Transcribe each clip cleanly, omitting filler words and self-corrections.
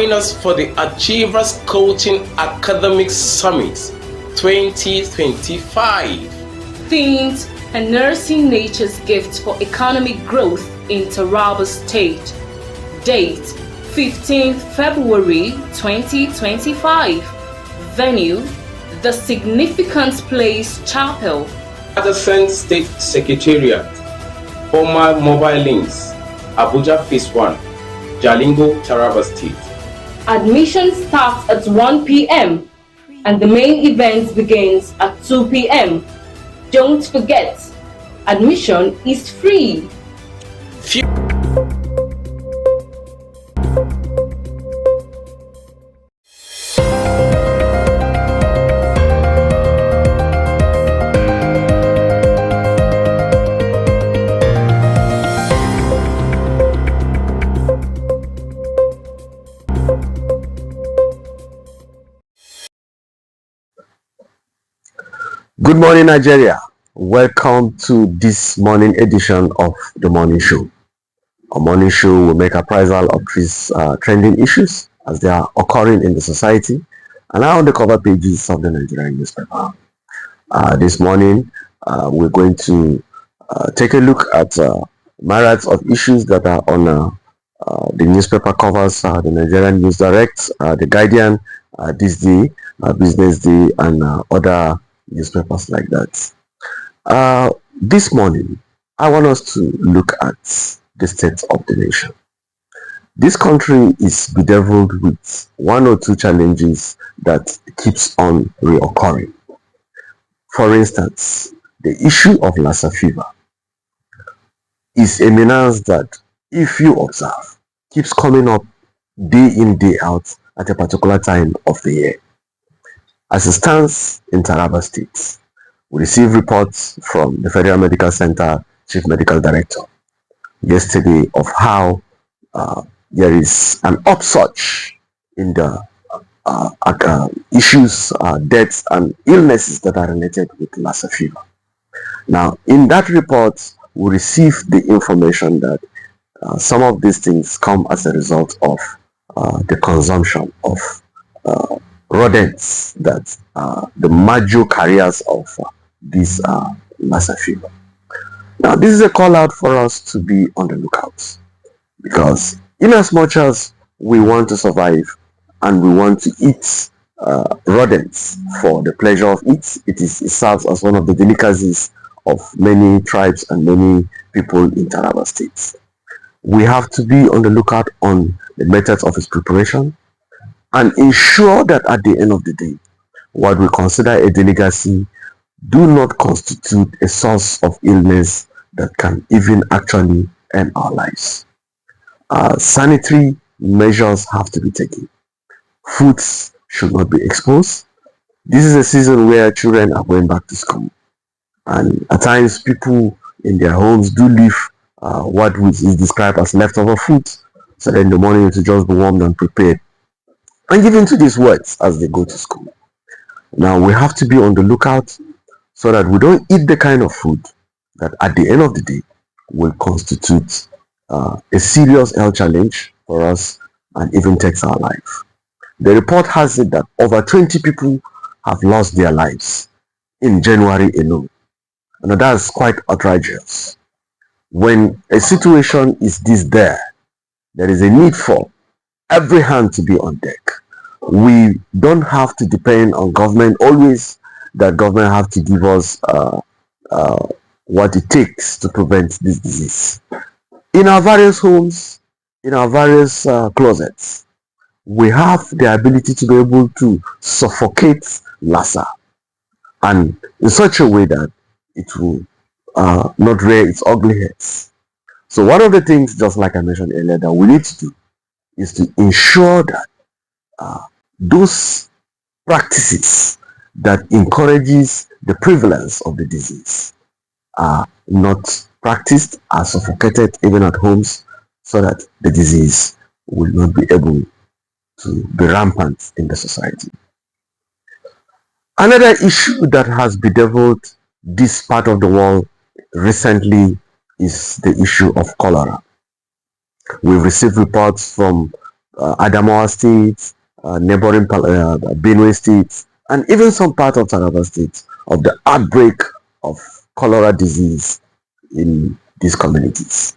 Join us for the Achievers Coaching Academic Summit 2025. Themed Harnessing Nature's Gift for Economic Growth in Taraba State. Date 15th February 2025. Venue The Significant Place Chapel, Adjacent State Secretariat, former Mobile Links, Abuja Phase 1, Jalingo, Taraba State. Admission starts at 1 p.m. and the main event begins at 2 p.m. Don't forget, admission is free. Good morning, Nigeria. Welcome to this morning edition of the Morning Show. Our morning show will make appraisal of these trending issues as they are occurring in the society and are on the cover pages of the Nigerian newspaper. This morning, we're going to take a look at myriads of issues that are on the newspaper covers, the Nigerian News Direct, the Guardian, This Day, Business Day, and other newspapers like that. This morning, I want us to look at the state of the nation. This country is bedeviled with one or two challenges that keeps on reoccurring. For instance, the issue of Lassa fever is a menace that, if you observe, keeps coming up day in, day out at a particular time of the year. As it stands in Taraba State, we received reports from the Federal Medical Center Chief Medical Director yesterday of how there is an upsurge in the issues, deaths, and illnesses that are related with Lassa fever. Now, in that report, we received the information that some of these things come as a result of the consumption of rodents that are the major carriers of this Lassa fever. Now, this is a call out for us to be on the lookout, because in as much as we want to survive and we want to eat rodents for the pleasure of it, it serves as one of the delicacies of many tribes and many people in Taraba State. We have to be on the lookout on the methods of its preparation and ensure that at the end of the day, what we consider a delicacy do not constitute a source of illness that can even actually end our lives. Sanitary measures have to be taken. Foods should not be exposed. This is a season where children are going back to school, and at times people in their homes do leave what is described as leftover food, so that in the morning it will just be warmed and prepared and given to these words as they go to school. Now, we have to be on the lookout so that we don't eat the kind of food that at the end of the day will constitute a serious health challenge for us and even takes our life. The report has it that over 20 people have lost their lives in January alone. And that's quite outrageous. When a situation is this there is a need for every hand to be on deck. We don't have to depend on government always, that government have to give us what it takes to prevent this disease. In our various homes, in our various closets, we have the ability to be able to suffocate Lassa, and in such a way that it will not rear its ugly heads. So one of the things, just like I mentioned earlier, that we need to do is to ensure that those practices that encourages the prevalence of the disease are not practiced, are suffocated even at homes, so that the disease will not be able to be rampant in the society. Another issue that has bedeviled this part of the world recently is the issue of cholera. We've received reports from Adamawa State, neighboring Benue State, and even some part of Taraba State of the outbreak of cholera disease in these communities.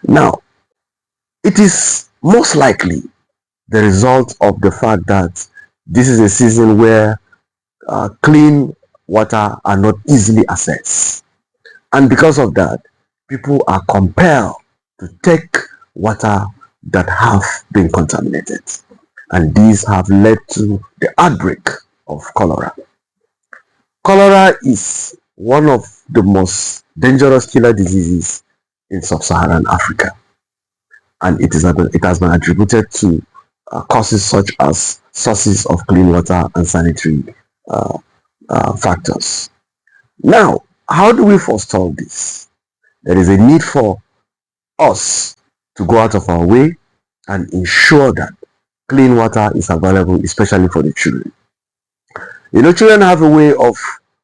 Now, it is most likely the result of the fact that this is a season where clean water are not easily accessed. And because of that, people are compelled to take water that have been contaminated. And these have led to the outbreak of cholera. Cholera is one of the most dangerous killer diseases in sub-Saharan Africa. And it has been attributed to causes such as sources of clean water and sanitary uh, factors. Now, how do we forestall this? There is a need for us to go out of our way and ensure that clean water is available, especially for the children. You know, children have a way of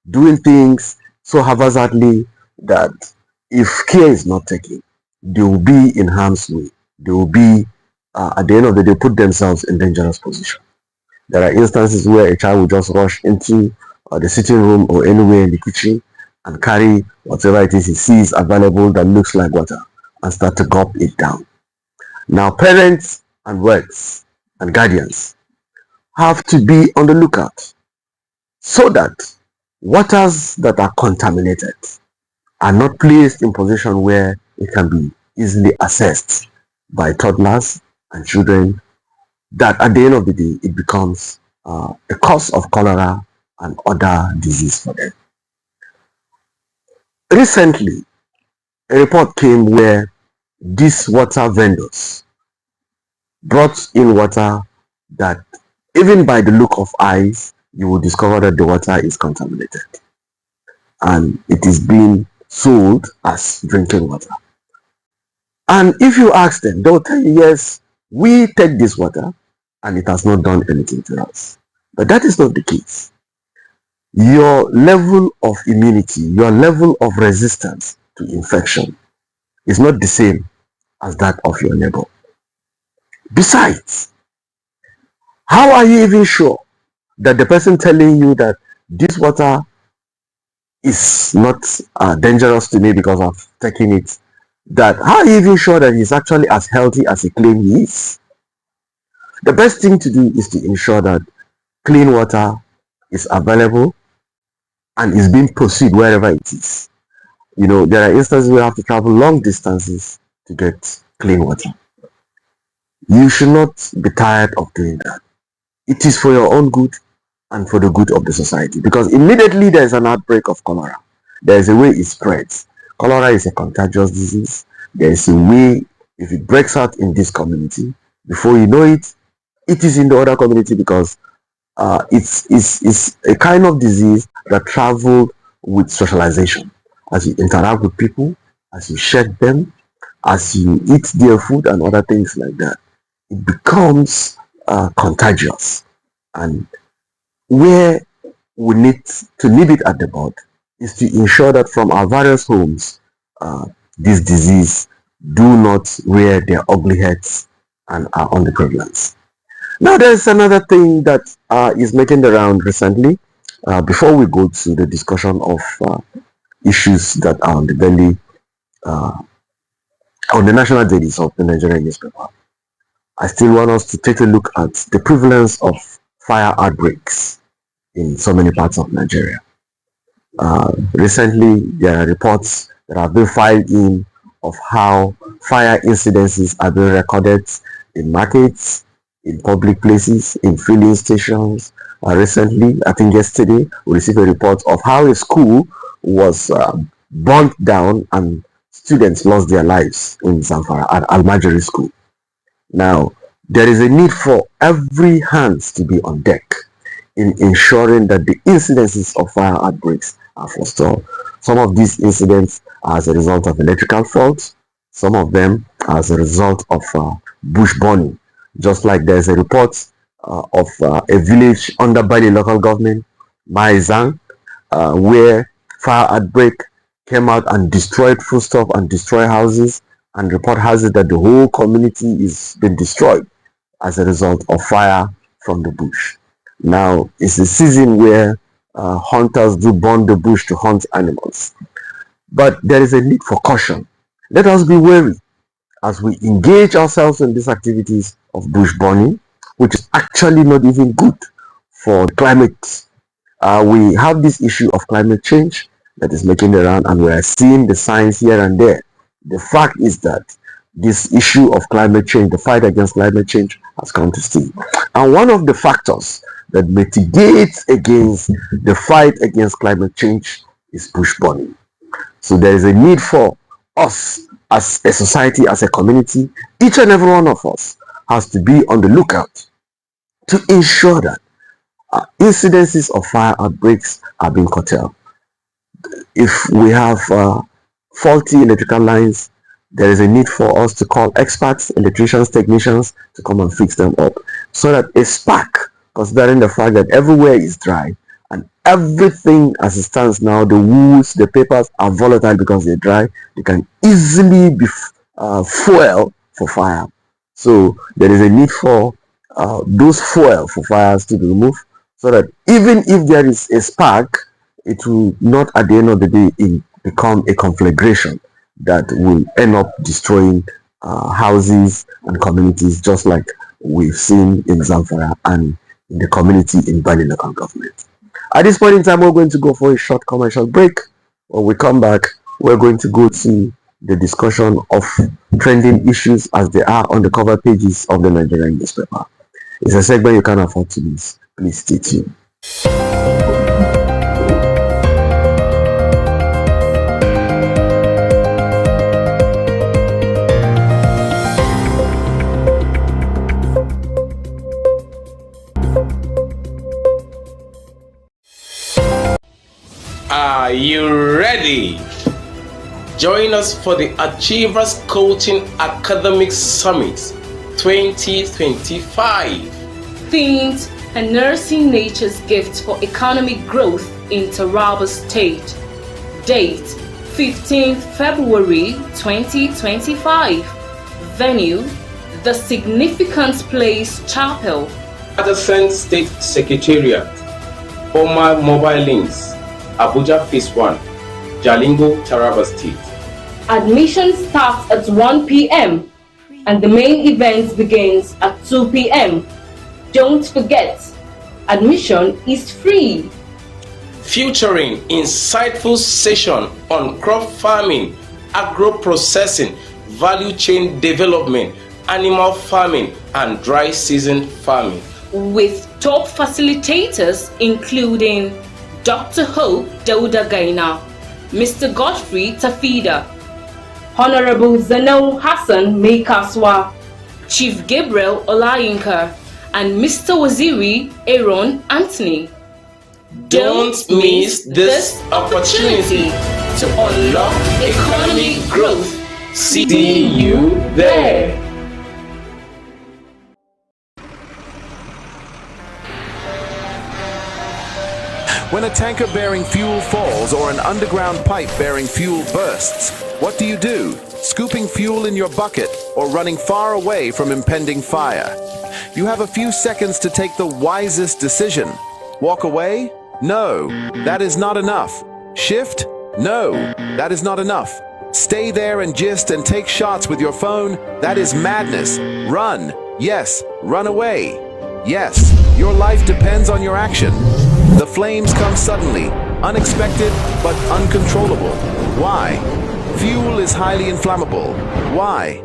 doing things so haphazardly that if care is not taken, they will be in harm's way. They will be, at the end of the day, put themselves in dangerous position. There are instances where a child will just rush into the sitting room or anywhere in the kitchen and carry whatever it is he sees available that looks like water and start to gulp it down. Now, parents and works and guardians have to be on the lookout so that waters that are contaminated are not placed in position where it can be easily accessed by toddlers and children, that at the end of the day it becomes a cause of cholera and other disease for them. Recently, a report came where these water vendors brought in water that even by the look of eyes, you will discover that the water is contaminated and it is being sold as drinking water. And if you ask them, they'll tell you, yes, we take this water and it has not done anything to us. But that is not the case. Your level of immunity, your level of resistance to infection is not the same as that of your neighbor. Besides, how are you even sure that the person telling you that this water is not dangerous to me because I've taken it, that how are you even sure that he's actually as healthy as he claims he is? The best thing to do is to ensure that clean water is available and is being pursued wherever it is. You know, there are instances where you have to travel long distances to get clean water. You should not be tired of doing that. It is for your own good and for the good of the society, because immediately there is an outbreak of cholera, there is a way it spreads. Cholera is a contagious disease. There is a way, if it breaks out in this community, before you know it, it is in the other community, because it's a kind of disease that travels with socialization. As you interact with people, as you shake them, as you eat their food and other things like that, it becomes contagious. And where we need to nip it at the bud is to ensure that from our various homes, this disease do not rear their ugly heads and are on the prevalence. Now, there's another thing that is making the round recently. Before we go to the discussion of issues that are on the daily, on the national dailies of the Nigerian newspaper, I still want us to take a look at the prevalence of fire outbreaks in so many parts of Nigeria. Recently, there are reports that have been filed in of how fire incidences are being recorded in markets, in public places, in filling stations. Recently, I think yesterday, we received a report of how a school was burnt down and students lost their lives in Zamfara at Almajiri School. Now, there is a need for every hands to be on deck in ensuring that the incidences of fire outbreaks are forestalled. Some of these incidents are as a result of electrical faults, some of them are as a result of bush burning. Just like there's a report of a village under Bali local government, Maizang, where fire outbreak came out and destroyed foodstuff and destroyed houses, and report has it that the whole community is been destroyed. as a result of fire from the bush. Now, it's a season where hunters do burn the bush to hunt animals. But there is a need for caution. Let us be wary as we engage ourselves in these activities of bush burning, which is actually not even good for the climate. We have this issue of climate change that is making the round, and we are seeing the signs here and there. The fact is that this issue of climate change, the fight against climate change, has come to stay. And one of the factors that mitigates against the fight against climate change is bush burning. So there is a need for us as a society, as a community. Each and every one of us has to be on the lookout to ensure that incidences of fire outbreaks are being curtailed. If we have faulty electrical lines, there is a need for us to call experts, electricians, technicians to come and fix them up, so that a spark, considering the fact that everywhere is dry and everything as it stands now, the woods, the papers are volatile because they're dry, they can easily be fuel for fire. So there is a need for those fuel for fires to be removed, so that even if there is a spark, it will not at the end of the day become a conflagration that will end up destroying houses and communities, just like we've seen in Zamfara and in the community in Bani local government. At this point in time, we're going to go for a short commercial break. When we come back, we're going to go to the discussion of trending issues as they are on the cover pages of the Nigerian newspaper. It's a segment you can't afford to miss. Please stay tuned. Are you ready? Join us for the Achievers Coaching Academic Summit 2025. Themed Harnessing Nature's Gift for Economic Growth in Taraba State. Date 15th February 2025. Venue The Significant Place Chapel, Adjacent State Secretariat. Former mobile links: Abuja Phase 1, Jalingo, Taraba State. Admission starts at 1 p.m. and the main event begins at 2 p.m. Don't forget, admission is free. Featuring insightful session on crop farming, agro-processing, value chain development, animal farming, and dry season farming. With top facilitators including Dr. Hope Dauda Gaina, Mr. Godfrey Tafida, Honorable Zeno Hassan Meikaswa, Chief Gabriel Olayinka, and Mr. Waziri Aaron Anthony. Don't miss this opportunity to unlock economic growth. See you there. When a tanker bearing fuel falls or an underground pipe bearing fuel bursts, what do you do? Scooping fuel in your bucket or running far away from impending fire? You have a few seconds to take the wisest decision. Walk away? No, that is not enough. Shift? No, that is not enough. Stay there and gist and take shots with your phone? That is madness. Run. Yes, run away. Yes, your life depends on your action. The flames come suddenly, unexpected but uncontrollable. Why? Fuel is highly inflammable. Why?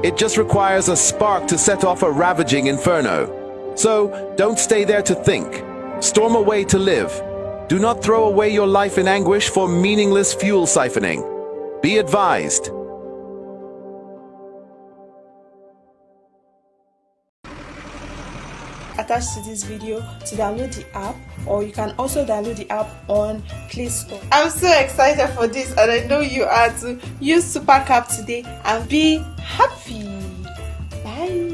It just requires a spark to set off a ravaging inferno. So, don't stay there to think. Storm away to live. Do not throw away your life in anguish for meaningless fuel siphoning. Be advised. Attached to this video to download the app, or you can also download the app on Play Store. I'm so excited for this, and I know you are too. Use SuperCap today and be happy. Bye.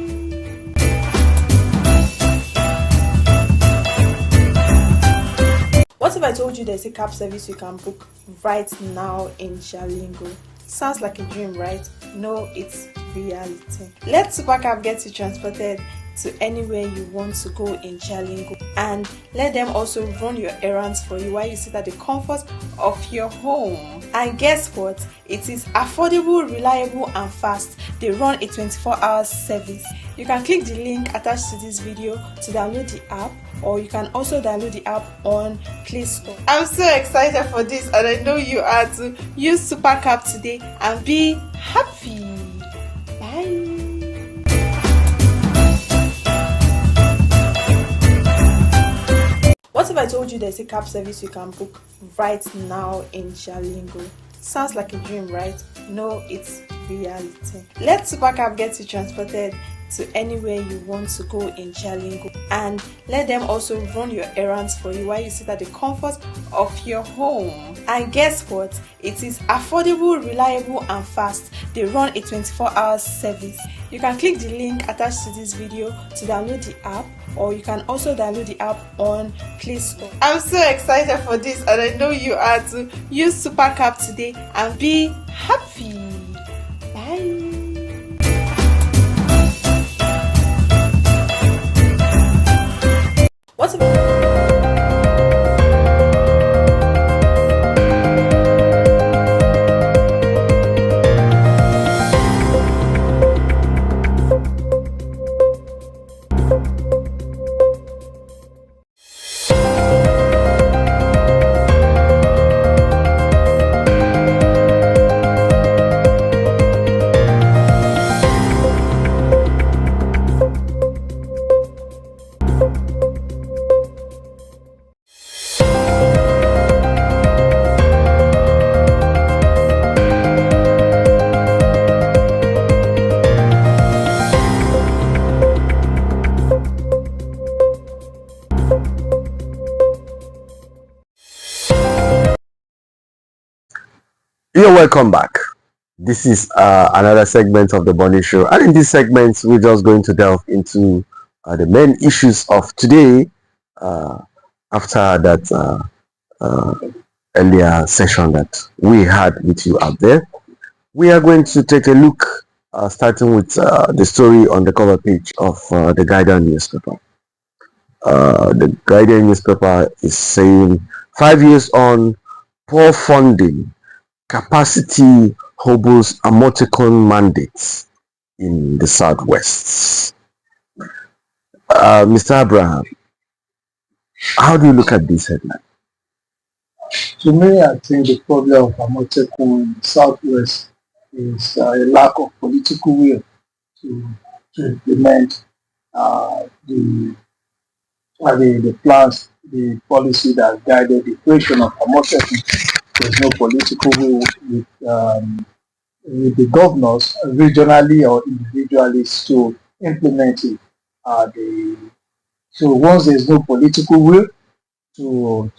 What if I told you there's a cab service you can book right now in Jalingo? Sounds like a dream, right? No, it's reality. Let SuperCab get you transported to anywhere you want to go in Jalingo, and let them also run your errands for you while you sit at the comfort of your home. And guess what? It is affordable, reliable and fast. They run a 24-hour service. You can click the link attached to this video to download the app, or you can also download the app on Play Store. I'm so excited for this, and I know you are too. Use Super Cap today and be happy. Bye. What if I told you there's a cab service you can book right now in Jalingo? Sounds like a dream, right? No, it's reality. Let Supercab get you transported to anywhere you want to go in Jalingo, and let them also run your errands for you while you sit at the comfort of your home. And guess what? It is affordable, reliable and fast. They run a 24-hour service. You can click the link attached to this video to download the app, or you can also download the app on Play Store. I'm so excited for this, and I know you are too. Use Super Cap today and be happy. Bye. What if You're welcome back. This is another segment of the Bonnie Show, and in this segment, we're just going to delve into the main issues of today. After that earlier session that we had with you out there, we are going to take a look, starting with the story on the cover page of the Guardian newspaper. The Guardian newspaper is saying 5 years on, poor funding, capacity hobbles emoticon mandates in the Southwest. Mr. Abraham, how do you look at this headline? To me, I think the problem of emoticon in the Southwest is a lack of political will to implement the plans, the policy that guided the creation of emoticon. There's no political will with the governors, regionally or individually, to implement it. So once there's no political will to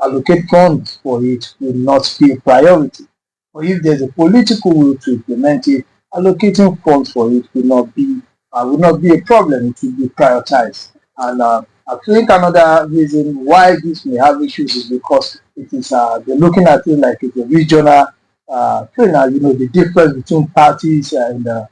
allocate funds for it, will not be a priority. Or if there's a political will to implement it, allocating funds for it will not be a problem. It will be prioritized. And I think another reason why this may have issues is because it is they're looking at it like it's a regional thing. You know, the difference between parties in the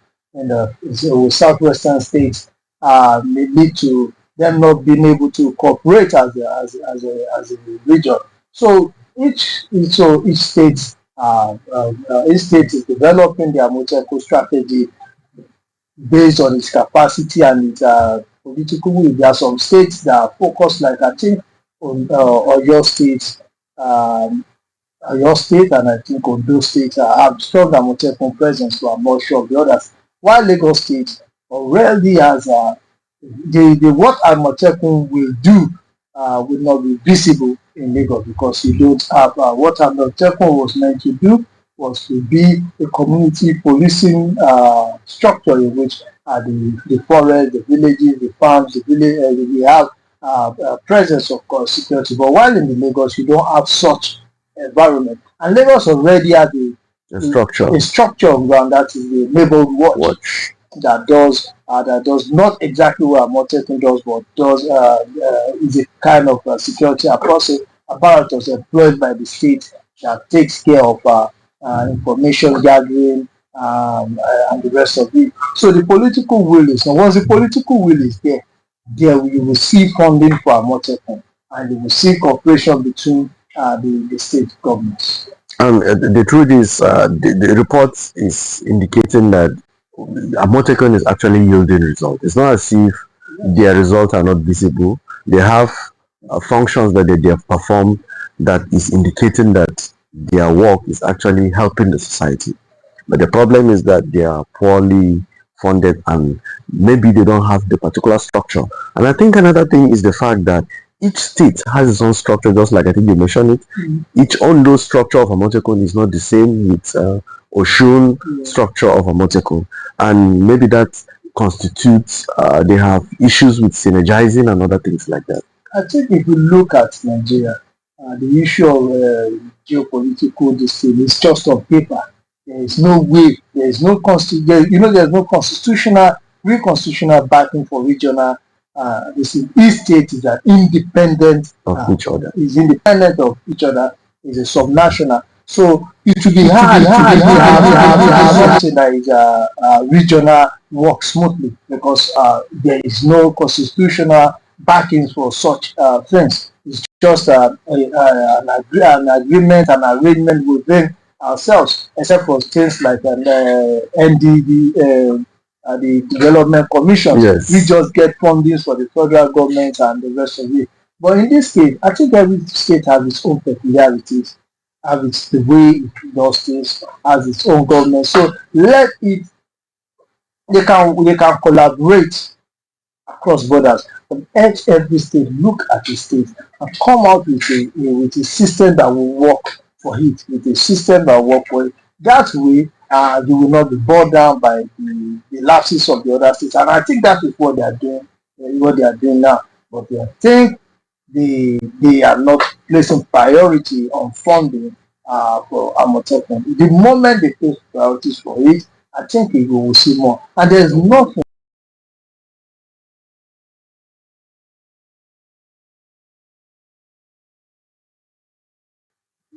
southwestern states may lead to them not being able to cooperate as a region. So each state is developing their multi-eco strategy based on its capacity and its political will. There are some states that are focused, like I think on your state, and I think on those states have strong multi-eco presence, but I'm not sure of the others. While Lagos State already has what Amotekun will do will not be visible in Lagos, because you don't have what Amotekun was meant to do was to be a community policing structure in which the forest, the villages, the farms, the village, we have presence of course security. But while in the Lagos, you don't have such environment, and Lagos already has a structure of ground, that is the neighborhood watch. That does not exactly what Amotekun does, but does is a kind of security apparatus employed by the state that takes care of information gathering, and the rest of it. So the political will is, and once the political will is there you will see funding for Amotekun, and you will see cooperation between the state governments. The truth is, the report is indicating that Amotekun is actually yielding results. It's not as if their results are not visible. They have functions that they have performed that is indicating that their work is actually helping the society. But the problem is that they are poorly funded and maybe they don't have the particular structure. And I think another thing is the fact that each state has its own structure, just like I think you mentioned it. Each ondo structure of Amotekun is not the same with Oshun structure of Amotekun. And maybe that constitutes, they have issues with synergizing and other things like that. I think if you look at Nigeria, the issue of geopolitical dispute is just on paper. There is no way, there is no there's no constitutional backing for regional. Each state is an independent of each other. Is independent of each other. Is a subnational. So it will be hard something that is regional work smoothly because there is no constitutional backings for such things. It's just an agreement, an arrangement within ourselves, except for things like an NDD, the Development Commission. Yes. We just get funding for the federal government and the rest of it. But in this case, I think every state has its own peculiarities, has its the way it does things, has its own government. So let it. They can collaborate across borders. But every state look at the state and come out with a system that will work for it, with a system that will work for it. That way, you will not be bogged down by the lapses of the other states. And I think that is what they are doing, now. But I think they are not placing priority on funding for Amotekun. The moment they place priorities for it, I think we will see more. And there's nothing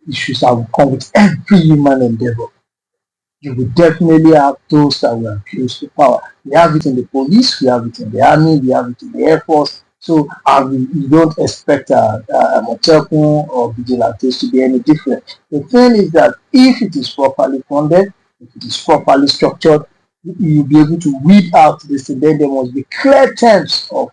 issues that will come with every human endeavor. You will definitely have those that will abuse the power. We have it in the police, we have it in the army, we have it in the air force. So we don't expect Amotekun or vigilantes to be any different. The thing is that if it is properly funded, if it is properly structured, you'll be able to weed out this, and then there must be clear terms of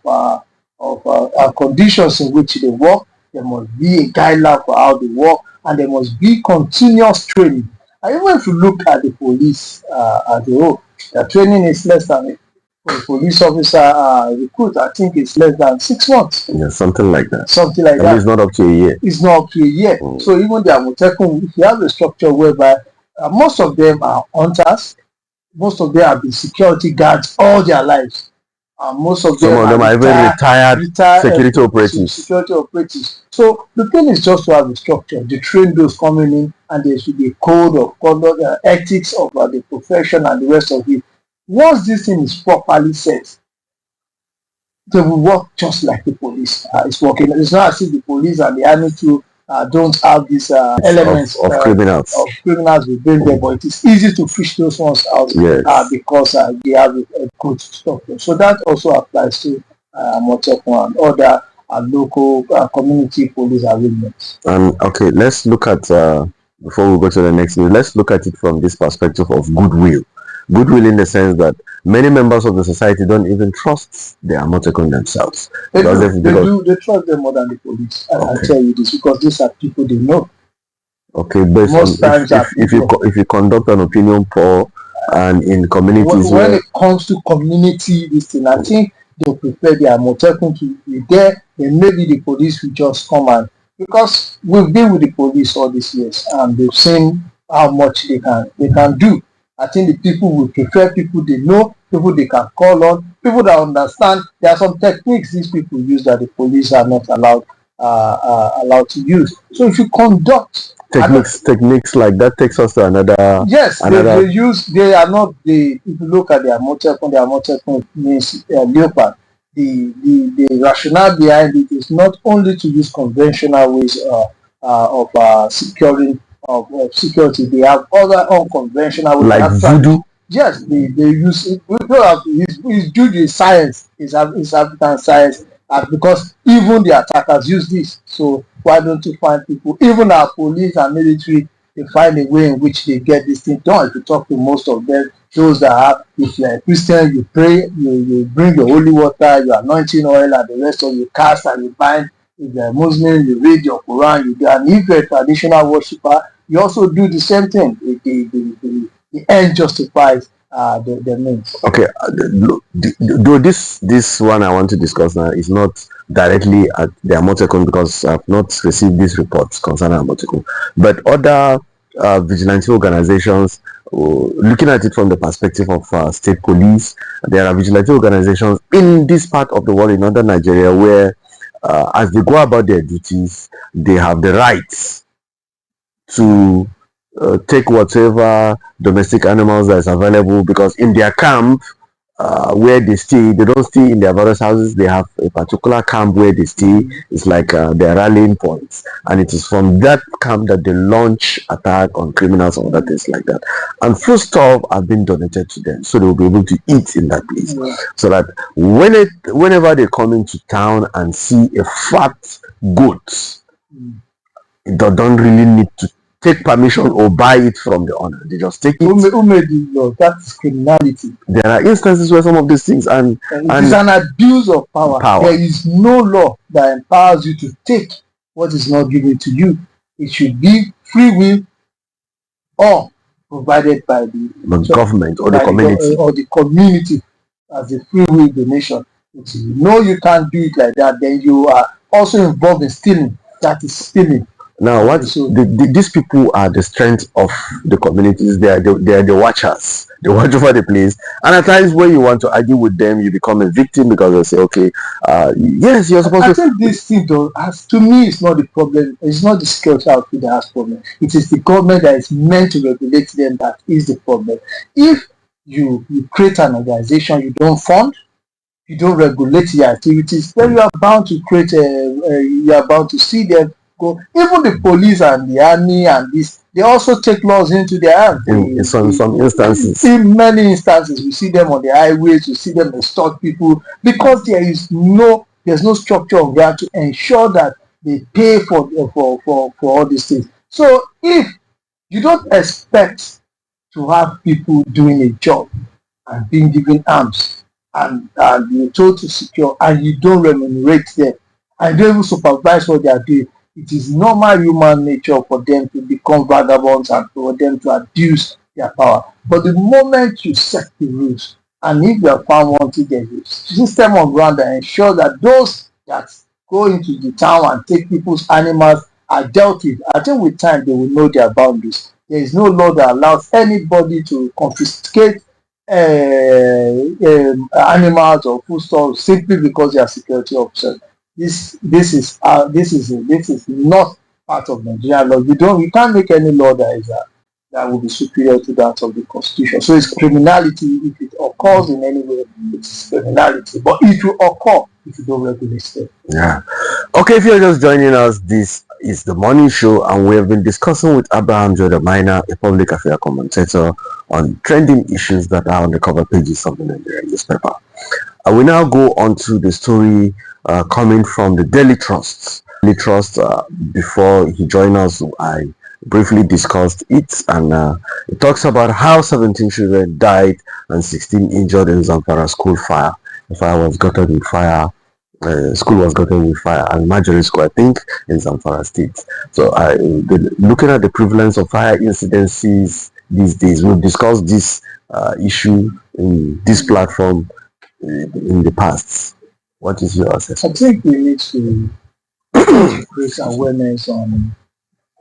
conditions in which they work. There must be a guideline for how they work, and there must be continuous training. And even if you look at the police as a whole, the training is less than for a police officer recruit. I think it's less than 6 months. Yeah, something like that. Something like that. It's not up to a year. It's not up to a year. So even the Amotekun, if you have a structure whereby most of them are hunters, most of them have been security guards all their lives. Most of them are even retired security operatives. Security operatives. So the thing is just to have a structure. They train those coming in, and there should be a code of conduct, ethics of the profession, and the rest of it. Once this thing is properly set, they will work just like the police. It's working. It's not as if the police and the army too don't have these elements of criminals. Of criminals within there, but it is easy to fish those ones out because they have a good structure. So that also applies to Amotekun and other local community police arrangements. And okay, let's look at before we go to the next news. Let's look at it from this perspective of goodwill. Goodwill in the sense that many members of the society don't even trust the Amotekun themselves. They trust them more than the police. I'll tell you this because these are people they know. Okay, based most on times if you conduct an opinion poll and in communities when it comes to community this thing, I think they'll prepare the Amotekun to be there, then maybe the police will just come and because we've been with the police all these years and they've seen how much they can do. I think the people will prefer people they know, people they can call on, people that understand. There are some techniques these people use that the police are not allowed to use. So if you conduct techniques like that takes us to another. Yes, they are not the. If you look at the Amotekun means leopard. The rationale behind it is not only to use conventional ways of securing of security. They have other unconventional Like voodoo. Yes, they use it. We don't have it's due to science. It's African science, because even the attackers use this. So why don't you find people? Even our police and military, they find a way in which they get this thing done. If you talk to most of them, those that have, if you're a Christian, you pray, you bring the holy water, your anointing oil, and the rest of you cast and you bind. If you're a Muslim, you read your Quran, you do. And if you're a traditional worshiper, you also do the same thing. The end justifies the means. Okay, though this one I want to discuss now is not directly at the Amotekun, because I've not received these reports concerning Amotekun, but other vigilante organizations, looking at it from the perspective of state police, there are vigilante organizations in this part of the world, in northern Nigeria, where as they go about their duties, they have the rights to take whatever domestic animals that is available, because in their camp where they stay, they don't stay in their various houses. They have a particular camp where they stay. It's like their rallying points, and it is from that camp that they launch attack on criminals and other things like that. And foodstuff have been donated to them, so they will be able to eat in that place. So that whenever they come into town and see a fat goat, they don't really need to take permission or buy it from the owner. They just take it. Who made the law? That's criminality. There are instances where some of these things and it is an abuse of power. There is no law that empowers you to take what is not given to you. It should be free will or provided by the government or the community. Or the community as a free will donation. If you know you can't do it like that, then you are also involved in stealing. That is stealing. Now, these people are the strength of the communities. They are the watchers. They watch over the place. And at times, when you want to argue with them, you become a victim, because they say, "Okay, yes, you're supposed to." I think this thing, though, to me, it's not the problem. It's not the security outfit that has problem. It is the government that is meant to regulate them that is the problem. If you create an organization, you don't fund, you don't regulate your activities, then you are bound to create you are bound to see them. Even the police and the army and this, they also take laws into their hands. In some instances. In many instances, we see them on the highways, we see them extort people, because there's no structure on ground to ensure that they pay for all these things. So if you don't expect to have people doing a job and being given arms and you're told to secure, and you don't remunerate them and don't even supervise what they are doing, it is normal human nature for them to become vagabonds and for them to abuse their power. But the moment you set the rules, and if you are found wanting, there's a system on ground that ensure that those that go into the town and take people's animals are dealt with, I think with time they will know their boundaries. There is no law that allows anybody to confiscate animals or foodstuffs simply because they are security officers. This is not part of Nigerian law. You can't make any law that will be superior to that of the Constitution. So it's criminality if it occurs in any way. It's criminality, but it will occur if you don't regulate it. Yeah. Okay, if you're just joining us, this is the morning show, and we have been discussing with Abraham Jordan Minor, a public affairs commentator, on trending issues that are on the cover pages of the Nigerian newspaper. I will now go on to the story coming from the Daily Trust. Daily Trust, before he joined us, I briefly discussed it, and it talks about how 17 children died and 16 injured in Zamfara school fire. The fire was gotten with fire. School was gotten with fire, and Majori School, I think, in Zamfara State. So, looking at the prevalence of fire incidences these days, we've discussed this issue in this platform in the past. What is your assessment? I think we need to create awareness on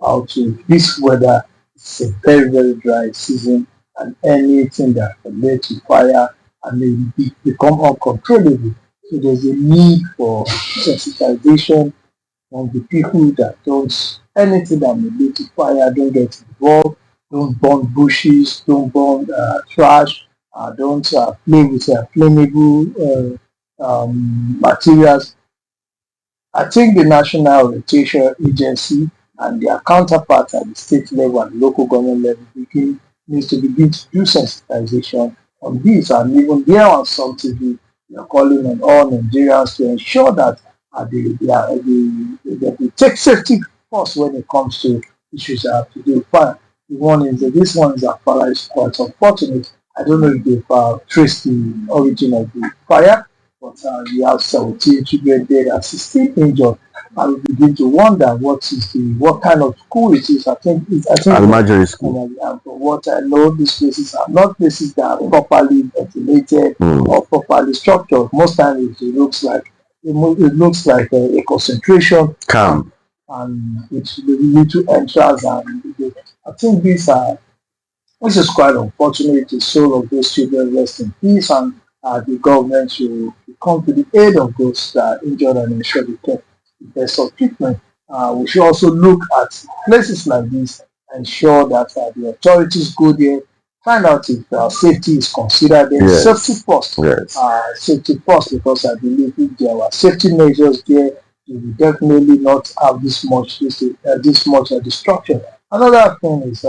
how to, this weather is a very, very dry season, and anything that can lead to fire and may become uncontrollable. So there's a need for sensitization on the people that don't, anything that may lead to fire, don't get involved, don't burn bushes, don't burn trash, don't play with flammable materials. I think the National Orientation Agency and their counterparts at the state level and local government level needs to begin to do sensitization on this. And even there on Sumtv, we are calling on all Nigerians to ensure that they take safety first when it comes to issues that have to do with fire. This one is quite unfortunate. I don't know if they've traced the origin of the fire, but we have 17 children dead and 16 injured. I will begin to wonder what kind of school it is. I think Almajiri school. From what I know, these places are not places that are properly ventilated or properly structured. Most times it looks like a concentration camp, and with little entrance. And I think this is quite unfortunate. The soul of those children rest in peace, and the government should come to the aid of those that are injured and ensure they get the best of treatment. We should also look at places like this, ensure that the authorities go there, find out if safety is considered. Then safety first. Safety first, because I believe if there were safety measures there, you will definitely not have this much destruction. Another thing is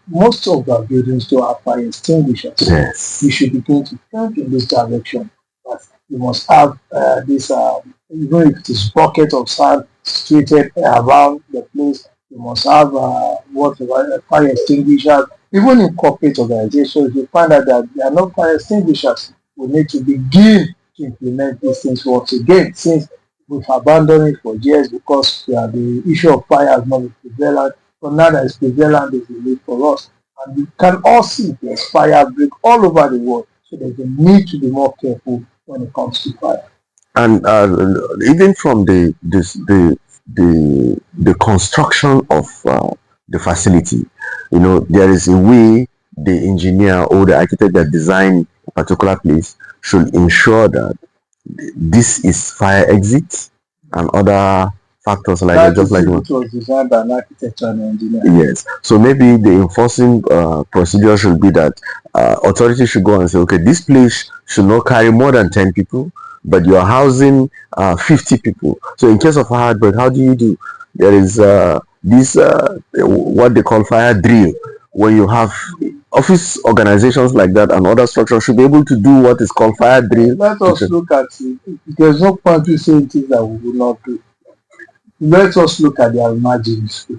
most of our buildings do have fire extinguishers. Yes. We should begin to think in this direction. That you must have this, even if it is bucket of sand situated around the place, you must have fire extinguishers. Even in corporate organizations, you find out that there are no fire extinguishers. We need to begin to implement these things once again, since we've abandoned it for years because the issue of fire has not been prevalent. But now that it's prevalent, there's a need for us. And we can all see there's fire outbreak all over the world. So there's a need to be more careful when it comes to fire. And even from the construction of the facility, there is a way the engineer or the architect that designed a particular place should ensure that this is fire exit and other factors like that, just like it was designed by an architect and engineer. Yes. So maybe the enforcing procedure should be that authorities should go and say, okay, this place should not carry more than 10 people, but you are housing 50 people. So in case of a outbreak, how do you do? There is this what they call fire drill, where you have office organizations like that and other structures should be able to do what is called fire drill. Let us look at it. There's no point to say things that we will not do. Let us look at the Almajiri school.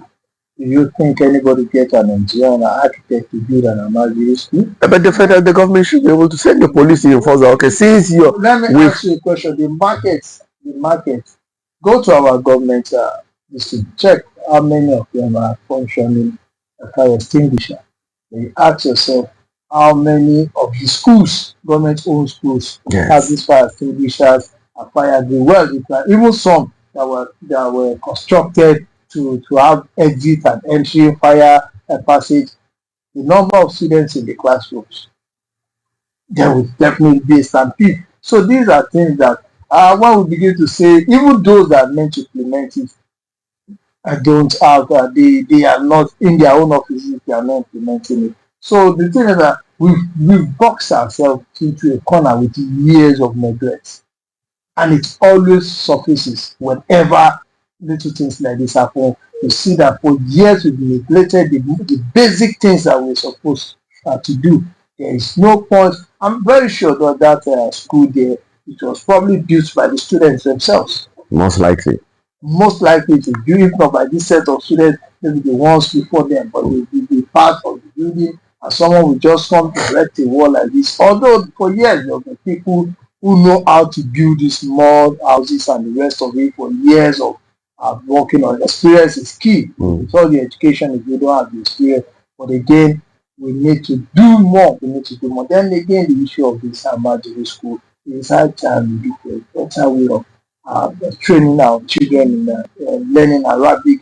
Do you think anybody get an engineer and an architect to build an Almajiri school? But the government should be able to send the police to enforce that. Okay, since you're... Let me ask you a question. The market, go to our government, check how many of them are functioning a fire extinguisher. You ask yourself how many of the schools, government-owned schools, have these fire extinguishers and fire drill. Well, even some that were constructed to have exit and entry fire passage. The number of students in the classrooms, there will definitely be a stampede. So these are things that when we begin to say, even those that are meant to implement it, don't have, they are not in their own offices, they are not implementing it. So the thing is that we've boxed ourselves into a corner with years of neglect. And it always surfaces whenever little things like this happen. You see that for years we've neglected the basic things that we're supposed to do. There is no point. I'm very sure that school there, it was probably built by the students themselves. Most likely to do it not by this set of students, maybe the ones before them, but they will be part of the building, and someone will just come to erect a wall like this. Although for years there were people who know how to build these mud houses and the rest of it for years of working on. Experience is key. It's all the education if you don't have the experience. But again, we need to do more. Then again, the issue of this Almajiri school is high time we look for a better way of training our children in learning Arabic,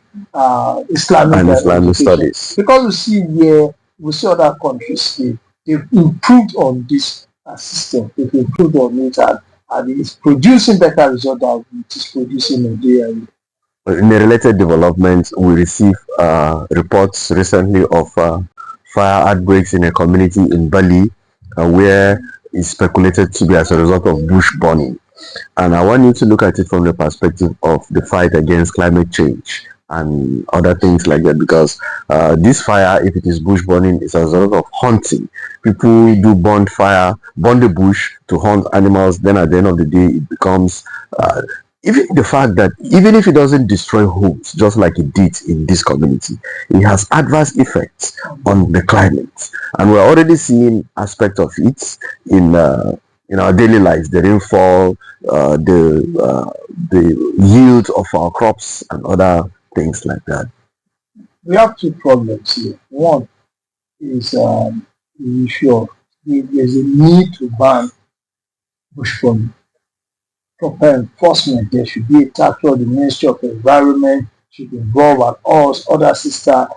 Islamic studies. Because we see other countries, they've improved on this system. They've improved on it, and it's producing better results than it is producing in the area. In a related development, we received reports recently of fire outbreaks in a community in Bali, where it's speculated to be as a result of bush burning. And I want you to look at it from the perspective of the fight against climate change. and other things like that, because this fire, if it is bush burning, is as a result of hunting. People do burn the bush to hunt animals. Then at the end of the day, it becomes even the fact that even if it doesn't destroy homes, just like it did in this community, it has adverse effects on the climate, and we're already seeing aspects of it in our daily lives, the rainfall, the yield of our crops, and other things like that. We have two problems here. One is the issue of there's a need to ban bush burning. Proper enforcement. There should be a chapter. The Ministry of Environment should be involved, and all other sister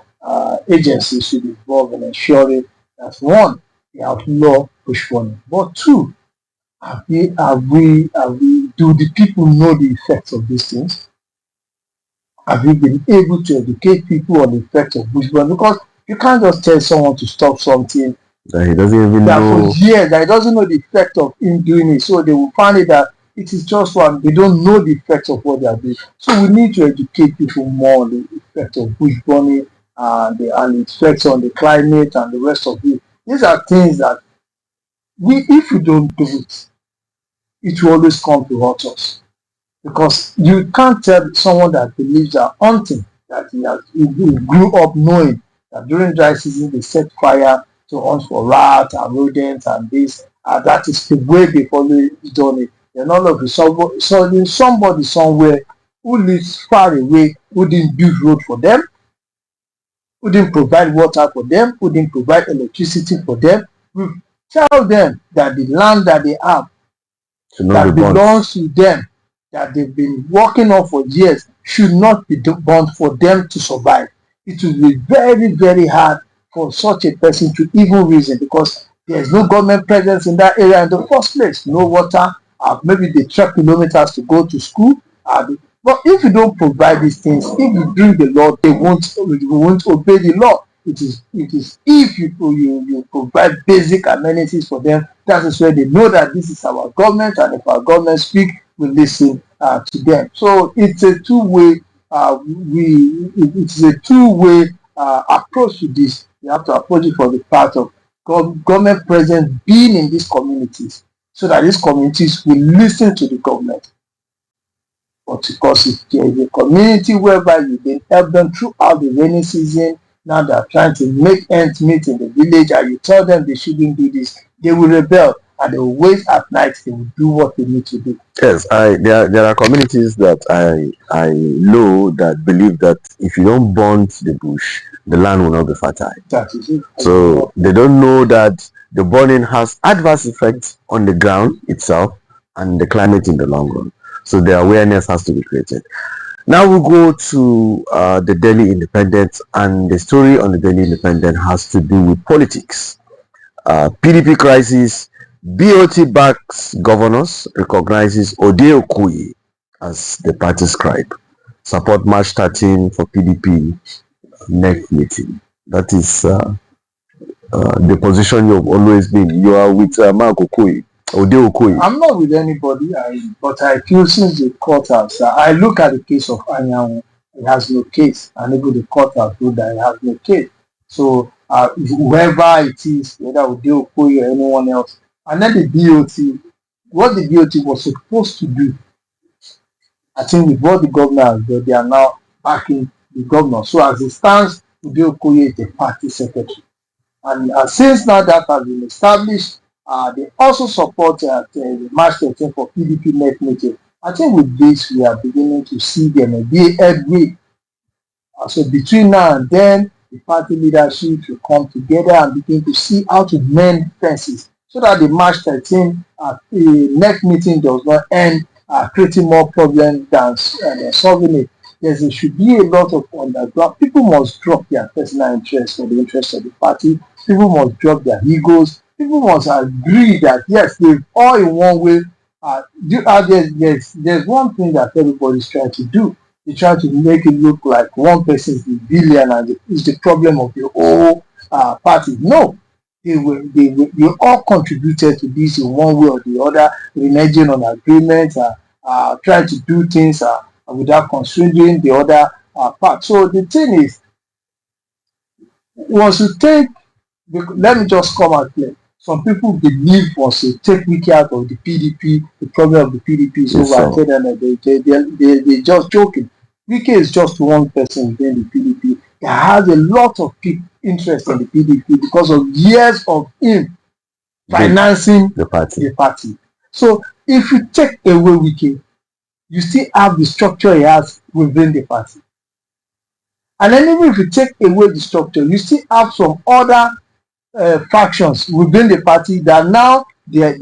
agencies should be involved in ensuring that one, they outlaw bush burning. But two, do the people know the effects of these things? Have we been able to educate people on the effects of bush burning? Because you can't just tell someone to stop something That he doesn't even that know. for years that he doesn't know the effect of him doing it. So they will find it that it is just one. They don't know the effects of what they are doing. So we need to educate people more on the effect of bush burning and the effects on the climate and the rest of it. These are things that if we don't do it, it will always come to hurt us. Because you can't tell someone that believes that hunting, that he grew up knowing that during dry season they set fire to hunt for rats and rodents and this, and that is the way they've always done it. Then all of a sudden somebody somewhere who lives far away, who didn't build road for them, who didn't provide water for them, who didn't provide electricity for them, will tell them that the land that they have that belongs to them, that they've been working on for years, should not be burnt for them to survive. It will be very, very hard for such a person to even reason, because there's no government presence in that area in the first place. No water, maybe they trek kilometers to go to school. But if you don't provide these things, if you bring the law, they won't obey the law. It is if you provide basic amenities for them, that is where they know that this is our government, and if our government speak, we listen to them. So it's a two-way. It's a two-way approach to this. You have to approach it from the part of government presence being in these communities, so that these communities will listen to the government. But because if there is a community whereby you can help them throughout the rainy season, now they are trying to make ends meet in the village, and you tell them they shouldn't do this, they will rebel, and they will wait at night, they will do what they need to do. Yes, there are communities that I know that believe that if you don't burn the bush, the land will not be fertile. That is it. So they don't know that the burning has adverse effects on the ground itself and the climate in the long run. So the awareness has to be created. Now we'll go to the Delhi Independent, and the story on the Delhi Independent has to do with politics. PDP crisis, BOT backs governors, recognizes Ode Okoye as the party scribe. Support March 13 for PDP next meeting. That is the position you've always been. You are with Mark Okoye. Ode Okoye. I'm not with anybody, but I feel since the court has, I look at the case of Anyanwu, it has no case, and even the court has ruled that it has no case. So whoever it is, whether Ode Okoye or anyone else, and then the BOT, what the BOT was supposed to do, I think with what the governor has done, they are now backing the governor. So as it stands, Ode Okoye is the party secretary. And since now that has been established, they also support the March 13 for PDP next meeting. I think with this, we are beginning to see them be headway. So between now and then, the party leadership will come together and begin to see how to mend fences, so that the March 13 next meeting does not end creating more problems than solving it. There should be a lot of underground. People must drop their personal interests for the interest of the party. People must drop their egos. People must agree that yes, they've all in one way. There's one thing that everybody's trying to do. They try to make it look like one person is the villain and is the problem of the whole party. No, they all contributed to this in one way or the other, reneging on agreements, trying to do things without considering the other part. So the thing is, once you take, let me just come out clear. Some people believe once you take Wiki out of the PDP, the problem of the PDP is over. So, They just joking. Wiki is just one person within the PDP that has a lot of interest in the PDP because of years of him financing the party. So if you take away Wiki, you still have the structure he has within the party. And then even if you take away the structure, you still have some other factions within the party that now the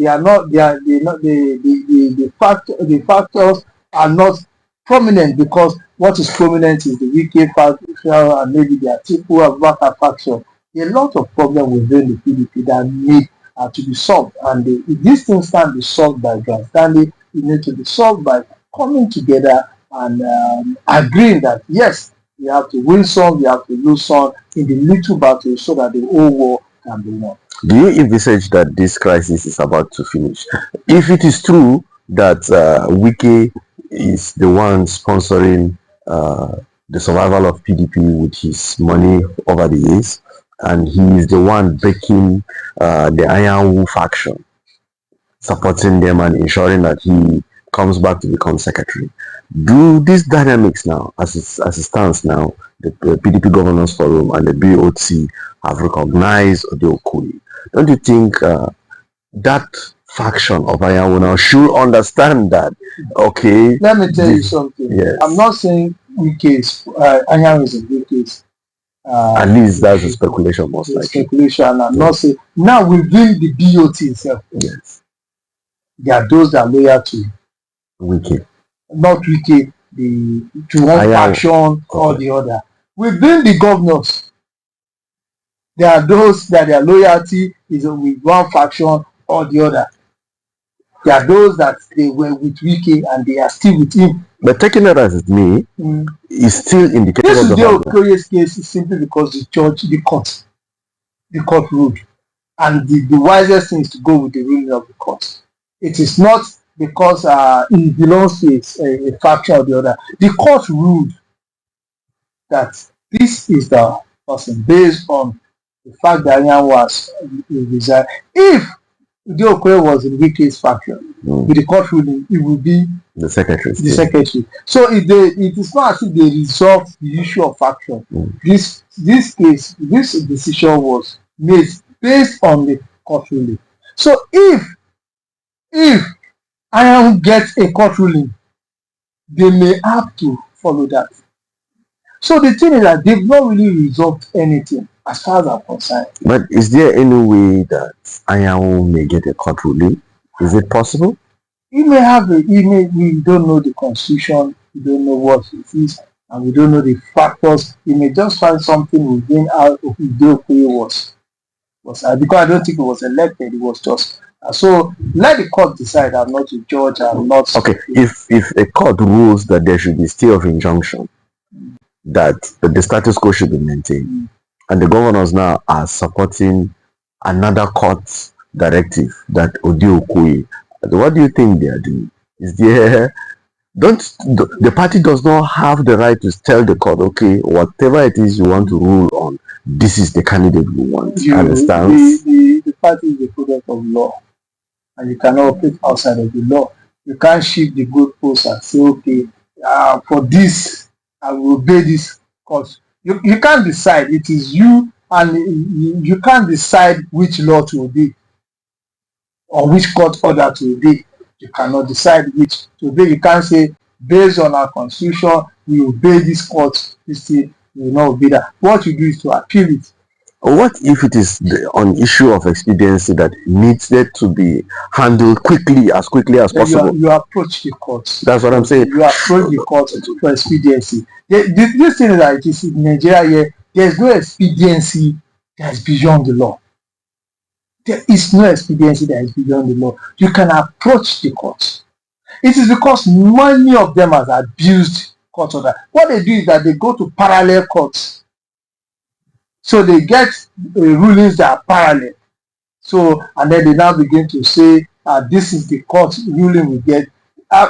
factors are not prominent, because what is prominent is the Wiki faction and maybe the Atiku Abubakar faction. There are a lot of problems within the PDP that need to be solved, and if these things can't be solved by grandstanding, it needs to be solved by coming together and agreeing that yes, we have to win some, we have to lose some in the little battle so that the whole war can be won. Do you envisage that this crisis is about to finish? If it is true that Wiki is the one sponsoring the survival of PDP with his money over the years, and he is the one breaking the Ironwood faction, supporting them and ensuring that he comes back to become secretary. Do these dynamics now, as it stands now, the PDP Governors Forum and the BOT have recognized Odeokuri? Don't you think that faction of Ironwood now should understand that, okay? Let me tell you something. Yes. I'm not saying Wiki is Ironwood is a good case. At least that's a speculation, most likely. Speculation. I'm not saying now within the BOT itself. Yes. There are those that are loyal to Wiki. Not Wiki, to one faction or the other. Within the governors, there are those that their loyalty is with one faction or the other. There are those that they were with Wiki and they are still with him. But taking it as it may, is still indicative this of the is the curious case is simply because the court ruled. And the wisest thing is to go with the ruling of the court. It is not because it belongs to a faction or the other. The court ruled that this is the person based on the fact that Ian was resigned. If Odeokwe was in Wiki's faction, with the court ruling, it would be the secretary. So it is not as if they resolved the issue of faction. This decision was made based on the court ruling. So if Iron gets a court ruling, they may have to follow that. So the thing is that they've not really resolved anything as far as I'm concerned. But is there any way that Iron may get a court ruling? Is it possible? He may have we don't know the constitution, we don't know what it is, and we don't know the factors. He may just find something within how Odeokwe was because I don't think he was elected, he was just so let the court decide. I'm not a judge, I'm not. Okay, if a court rules that there should be stay of injunction, that the status quo should be maintained, and the governors now are supporting another court directive that Odeokwe, what do you think they are doing? Is there the party does not have the right to tell the court, okay, whatever it is you want to rule on, this is the candidate we want. Understand? The party is a product of law, and you cannot operate outside of the law. You can't shift the goalposts and say, okay, for this, I will obey this court. You can't decide. It is you, and you can't decide which law to obey or which court order to obey. You cannot decide which to obey. You can't say, based on our constitution, we obey this court. This thing, we will not obey that. What you do is to appeal it. What if it is on issue of expediency that needs to be handled as quickly as possible? You approach the court. That's what I'm saying. You approach the court for expediency. This thing is like this in Nigeria here, there's no expediency that is beyond the law. There is no expediency that is beyond the law. You can approach the court. It is because many of them have abused court order. What they do is that they go to parallel courts. So they get rulings that are parallel. So, and then they now begin to say, this is the court ruling we get.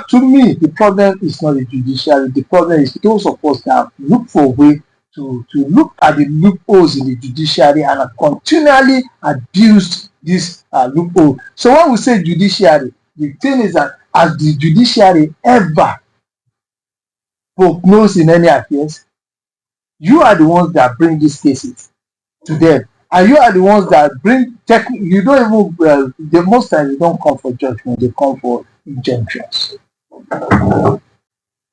to me, the problem is not the judiciary. The problem is those of us that look for a way to look at the loopholes in the judiciary and have continually abused this loophole. So when we say judiciary, the thing is that has the judiciary ever prognosed in any affairs? You are the ones that bring these cases to them, and you are the ones that bring you don't even the most times you don't come for judgment, they come for injunctions.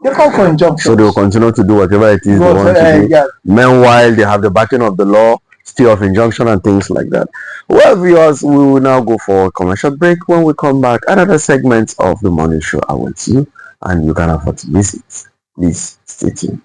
They come for injunctions. So they will continue to do whatever it is they want to do. Yeah. Meanwhile, they have the backing of the law, stay of injunction and things like that. Well, viewers, we will now go for a commercial break. When we come back, another segment of the morning show awaits you, and you can afford to miss it. Please stay tuned.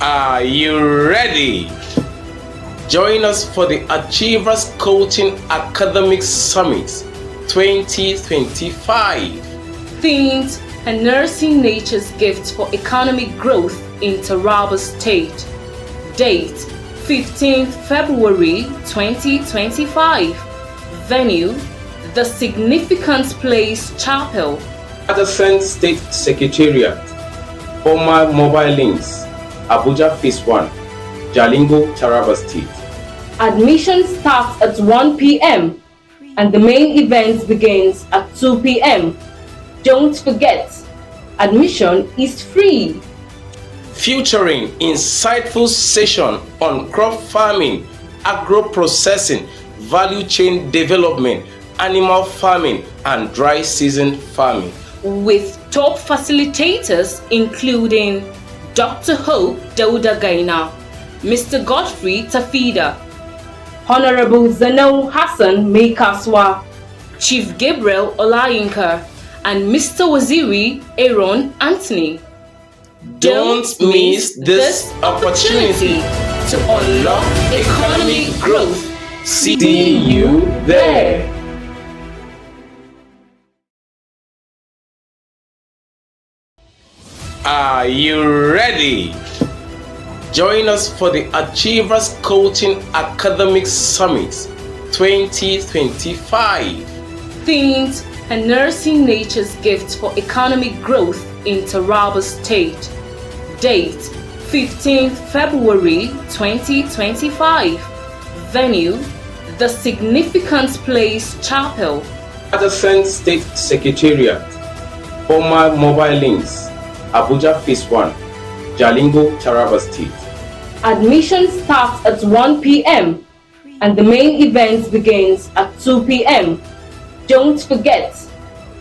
Are you ready? Join us for the Achievers Coaching Academic Summit 2025. Themed Harnessing Nature's Gifts for Economic Growth in Taraba State. Date 15th February 2025. Venue The Significant Place Chapel. Adjacent State Secretariat. Former mobile links. Abuja Phase 1, Jalingo, Taraba State. Admission starts at 1 p.m. and the main event begins at 2 p.m. Don't forget, admission is free. Featuring insightful session on crop farming, agro-processing, value chain development, animal farming, and dry season farming. With top facilitators including Dr. Hope Dauda Gaina, Mr. Godfrey Tafida, Honorable Zeno Hassan Meikaswa, Chief Gabriel Olayinka, and Mr. Waziri Aaron Anthony. Don't miss this opportunity to unlock economic growth. See you there. Are you ready? Join us for the Achievers Coaching Academic Summit 2025. Themed Harnessing Nature's Gifts for Economic Growth in Taraba State. Date 15th February 2025. Venue The Significant Place Chapel. Adjacent State Secretariat. Former mobile links. Abuja Phase 1, Jalingo, Taraba State. Admission starts at 1 p.m. and the main event begins at 2 p.m. Don't forget,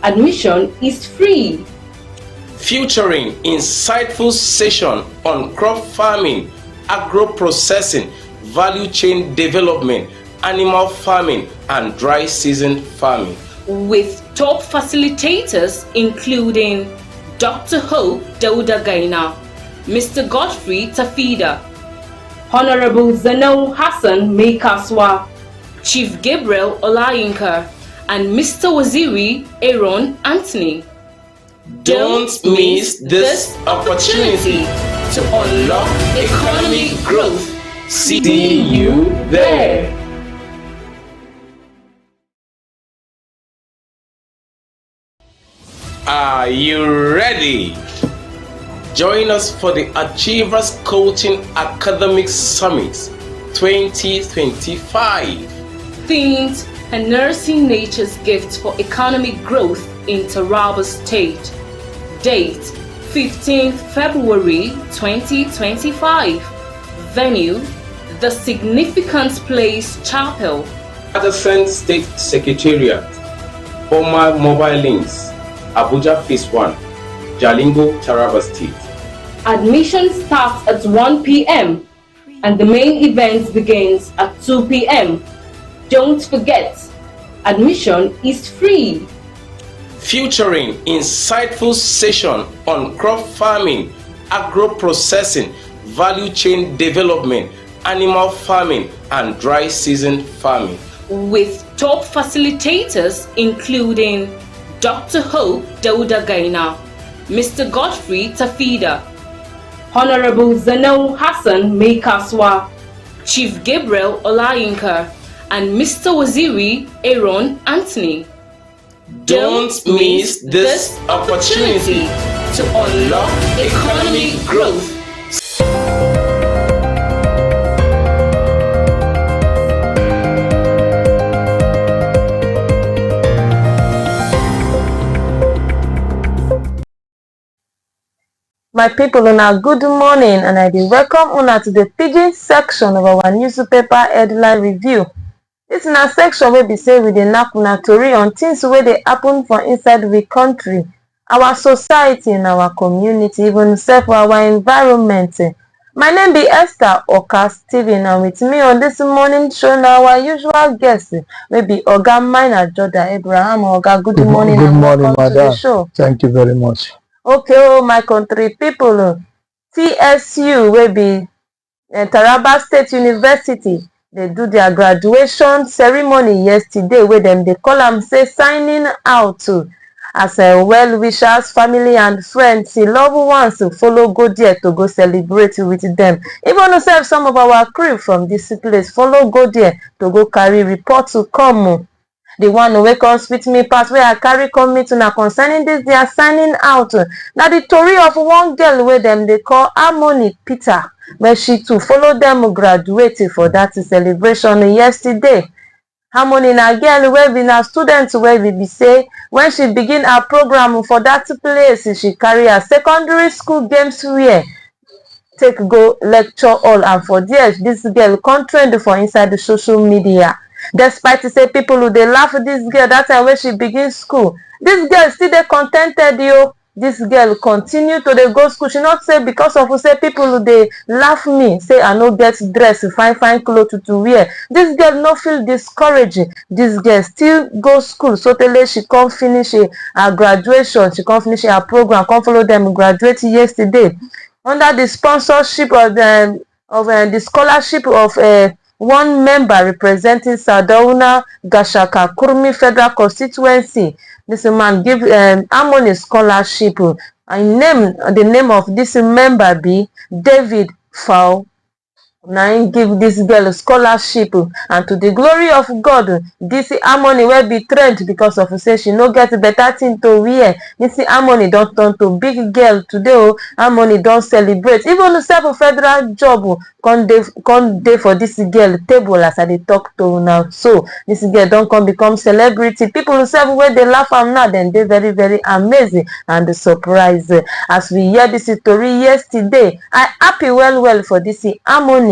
admission is free. Featuring insightful session on crop farming, agro-processing, value chain development, animal farming, and dry season farming. With top facilitators including Dr. Hope Dauda Gaina, Mr. Godfrey Tafida, Honorable Zeno Hassan Meikaswa, Chief Gabriel Olayinka, and Mr. Waziri Aaron Anthony. Don't miss this opportunity to unlock economic growth. See you there. Are you ready? Join us for the Achievers Coaching Academic Summit 2025. Themed Harnessing Nature's Gifts for Economic Growth in Taraba State. Date 15th February 2025. Venue The Significant Place Chapel. Adjacent State Secretariat. Former mobile links. Abuja Phase 1, Jalingo, Taraba State. Admission starts at 1 p.m. and the main event begins at 2 p.m. Don't forget, admission is free. Featuring insightful session on crop farming, agro-processing, value chain development, animal farming, and dry season farming. with top facilitators including Dr. Hope Dauda Gaina, Mr. Godfrey Tafida, Honorable Zanau Hassan Meikaswa, Chief Gabriel Olayinka, and Mr. Waziri Aaron Anthony. Don't miss this opportunity to unlock economic growth. My people, una good morning, and I dey welcome una to the pidgin section of our newspaper headline review. This na section wey be say we dey knack una tori on things wey dey happen for inside we country, our society, and our community, even sef for our environment. My name be Esther Oka Stephen, and with me on this morning show na our usual guest wey be Oga Minor Jordan Abraham. Oga, good morning. Good and morning, welcome to the madam. show. Thank you very much. Okay, oh my country people, TSU wey be Taraba State University, they do their graduation ceremony yesterday wey dem dey call am say signing out as well wishers, family and friends, loved ones to follow go there to go celebrate with them. Even sef some of our crew from this place follow go there to go carry report to come. The one wey come sweet me pass wey I carry come meet una concerning this their signing out na the tori of one girl wey dem dey call Harmony Peter, where she too follow dem graduate for that celebration yesterday. Harmony na girl wey be na student wey be say when she begin her program for that place, she carry her secondary school games wear take go lecture hall, and for there this girl come trend for inside the social media. Despite say people who dey laugh this girl that time when she begin school, this girl still dey contented yo. This girl continue to dey go school. She not say because of say people who dey laugh me say I no get dress fine clothes to wear. This girl no feel discouraged. This girl still go school so till she come finish her graduation. She come finish her program, come follow them graduate yesterday under the sponsorship of the scholarship of one member representing Sardauna Gashaka Kurmi Federal Constituency. This man give Harmony scholarship. The name of this member be David Fowl. Now give this girl scholarship, and to the glory of God, this Harmony will be trend because of say she no get better thing to wear. This Harmony don't turn to big girl today. Harmony don't celebrate. Even the self federal job come dey for this girl table as I dey talk to now. So this girl don't come become celebrity. People self where they laugh am now, then they very amazing and surprised. As we hear this story yesterday, I happy well for this Harmony.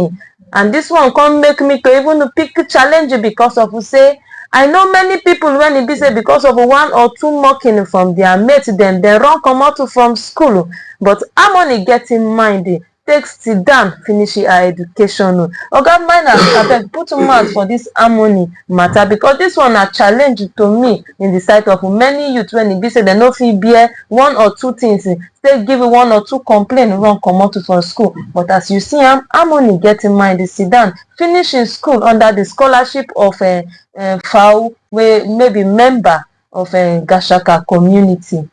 And this one come make me to even pick challenge because of say I know many people when it be say because of one or two mocking from their mates, then they run come out from school. But Harmony get in mind, take sit down, finish her education. Oga Minor, abeg put mouth for this Harmony matter because this one a challenge to me in the sight of many youth when it be say they no fit bear one or two things. Still give one or two complain run come out from school. But as you see Harmony get in mind, sit down, finish in school under the scholarship of FAO, wey maybe member of Gashaka community.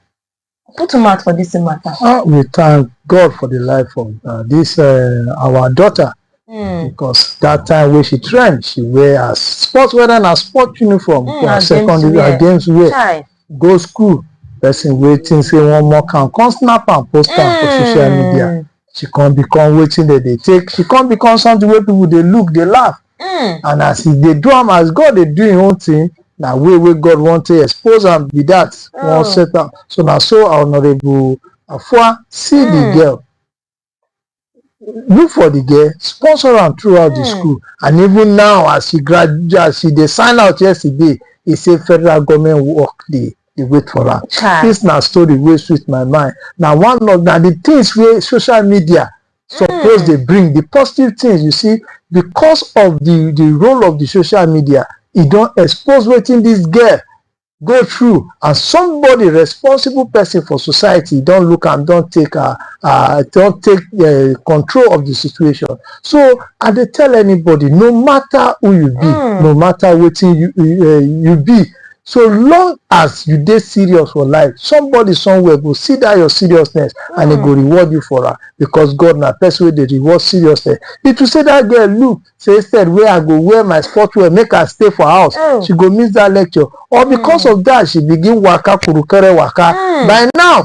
Put mouth for this matter. We thank God for the life of this our daughter, because that time when she trained, she wear a sports wear and a sport uniform for her secondary games wear. Go school, person waiting say one more can come snap and post am for social media. She can't become waiting that they take. She can't become something where people they look, they laugh. And as they do them as God, they do his own thing. Now way God want to expose and be that one set up. So now so Honorable Afua see the girl, look for the girl, sponsor her throughout the school, and even now as she graduate, as she they sign out yesterday, he say federal government work the wait for her. This now story wey sweet my mind. Now one of the things where social media suppose they bring the positive things, you see, because of the role of the social media, it don't expose waiting this girl go through and somebody responsible person for society don't look and don't take control of the situation. So I dey tell anybody, no matter who you be, no matter wetin you be, so long as you dey serious for life, somebody somewhere go see that your seriousness and he go reward you for am, because God na person wey dey reward seriousness. If you say that girl look say instead wey I go wear my sport wear make I stay for house, she go miss that lecture, or because of that she begin waka kurukere waka. By now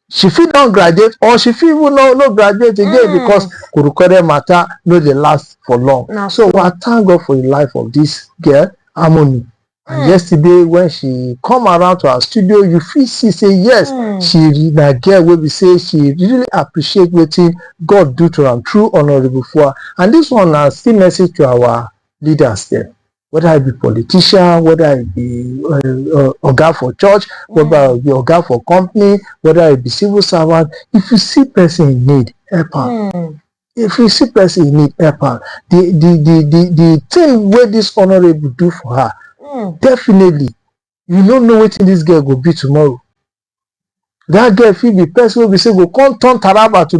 she fit don graduate, or she fit even no graduate again, because kurukere matter no dey last for long. So I thank God for the life of this girl Harmony. And yesterday when she come around to our studio, you feel see say yes, she na girl wey be say she really appreciate wetin God do to am through Honorable Fua. And this one na still message to our leaders dem, whether it be politician, whether it be oga for church, whether it be oga for company, whether it be civil servant. If you see person in need, help am. If you see person in need, help am. The thing wey this honorable do for her, definitely you no know wetin this girl go be tomorrow. That girl fit be person wey be say go come turn Taraba to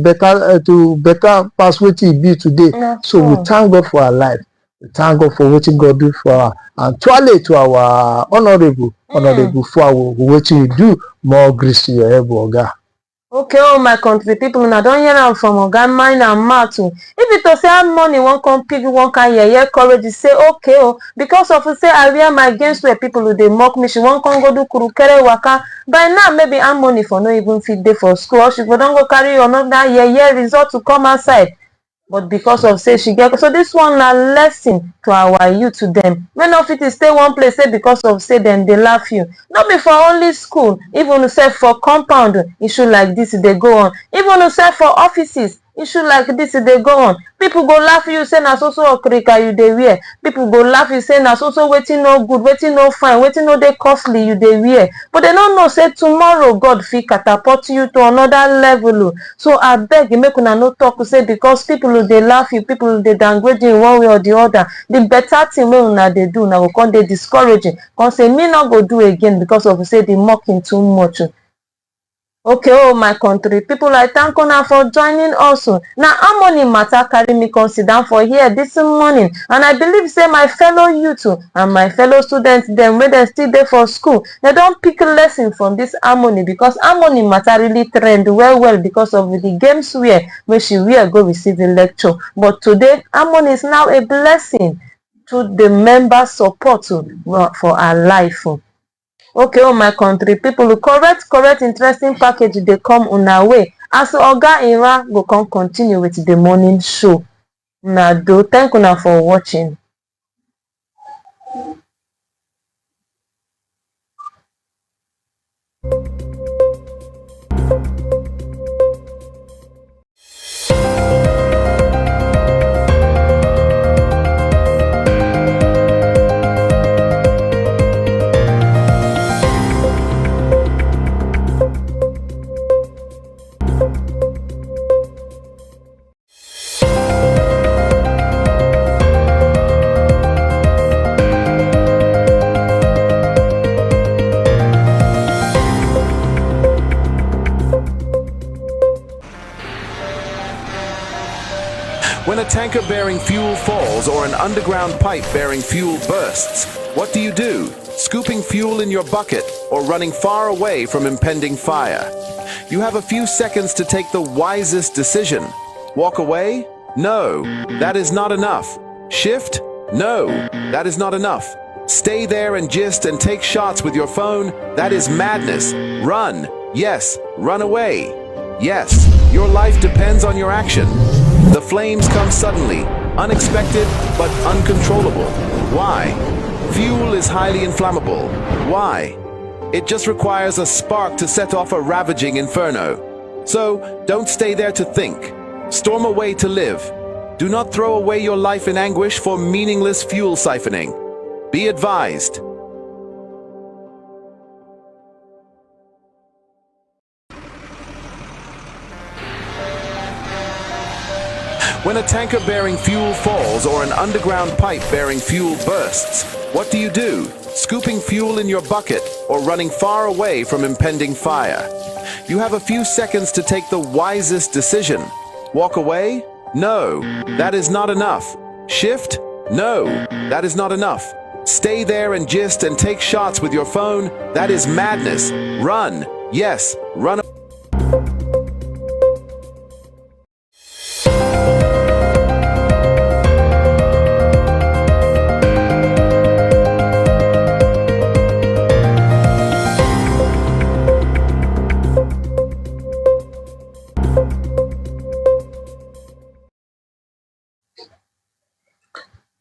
better pass wetin e be today. So we thank God for her life. We thank God for wetin God do for her, and twale to our honorable Fua, wetin you do, more grace to your elbow, oga. Okay, oh my country people, una don hear am from oga mind and mouth. If it to say money won't come pick one kind yeye courage say okay oh, because of say I wear my games where people who dey mock me, she won't come go do kurukere waka. By now maybe money for no even fit dey for school, or she go don go carry another yeye result to come outside. But because of say she get, so this one na lesson to our youth, to them. When of it is stay one place, say because of say them they laugh you. Not be for only school, even say for compound issue like this they go on. Even say for offices issue like this they go on. People go laugh you say na so okrika you dey wear. People go laugh you say na so wetin no good, wetin no fine, wetin no dey costly you dey wear. But they don't know say tomorrow God fit catapult you to another level. So I beg you, make una no talk say because people who dey laugh you, people who dey downgrade you in one way or the other. The better thing wey una dey do now go come dey discouraging. Come say me not go do again because of say the mocking too much. Okay, oh my country people, I thank una for joining us. Now Harmony matter carry me come sit down for here this morning, and I believe say my fellow youth and my fellow students them when they still there for school, they don't pick a lesson from this Harmony, because Harmony matter really trend well because of the games where she will go receive a lecture. But today Harmony is now a blessing to the member support for our life. Okay, oh my country people, correct interesting package they come on our way. As Oga Ira go come continue with the morning show. Now do thank you for watching. When a tanker bearing fuel falls or an underground pipe bearing fuel bursts, what do you do? Scooping fuel in your bucket or running far away from impending fire? You have a few seconds to take the wisest decision. Walk away? No, that is not enough. Shift? No, that is not enough. Stay there and gist and take shots with your phone? That is madness. Run. Yes, run away. Yes, your life depends on your action. The flames come suddenly, unexpected but uncontrollable. Why? Fuel is highly inflammable. Why? It just requires a spark to set off a ravaging inferno. So, don't stay there to think. Storm away to live. Do not throw away your life in anguish for meaningless fuel siphoning. Be advised. When a tanker bearing fuel falls or an underground pipe bearing fuel bursts, what do you do? scooping fuel in your bucket, or running far away from impending fire. You have a few seconds to take the wisest decision. Walk away? No, that is not enough. Shift? No, that is not enough. Stay there and gist and take shots with your phone? That is madness. Run. Yes, run.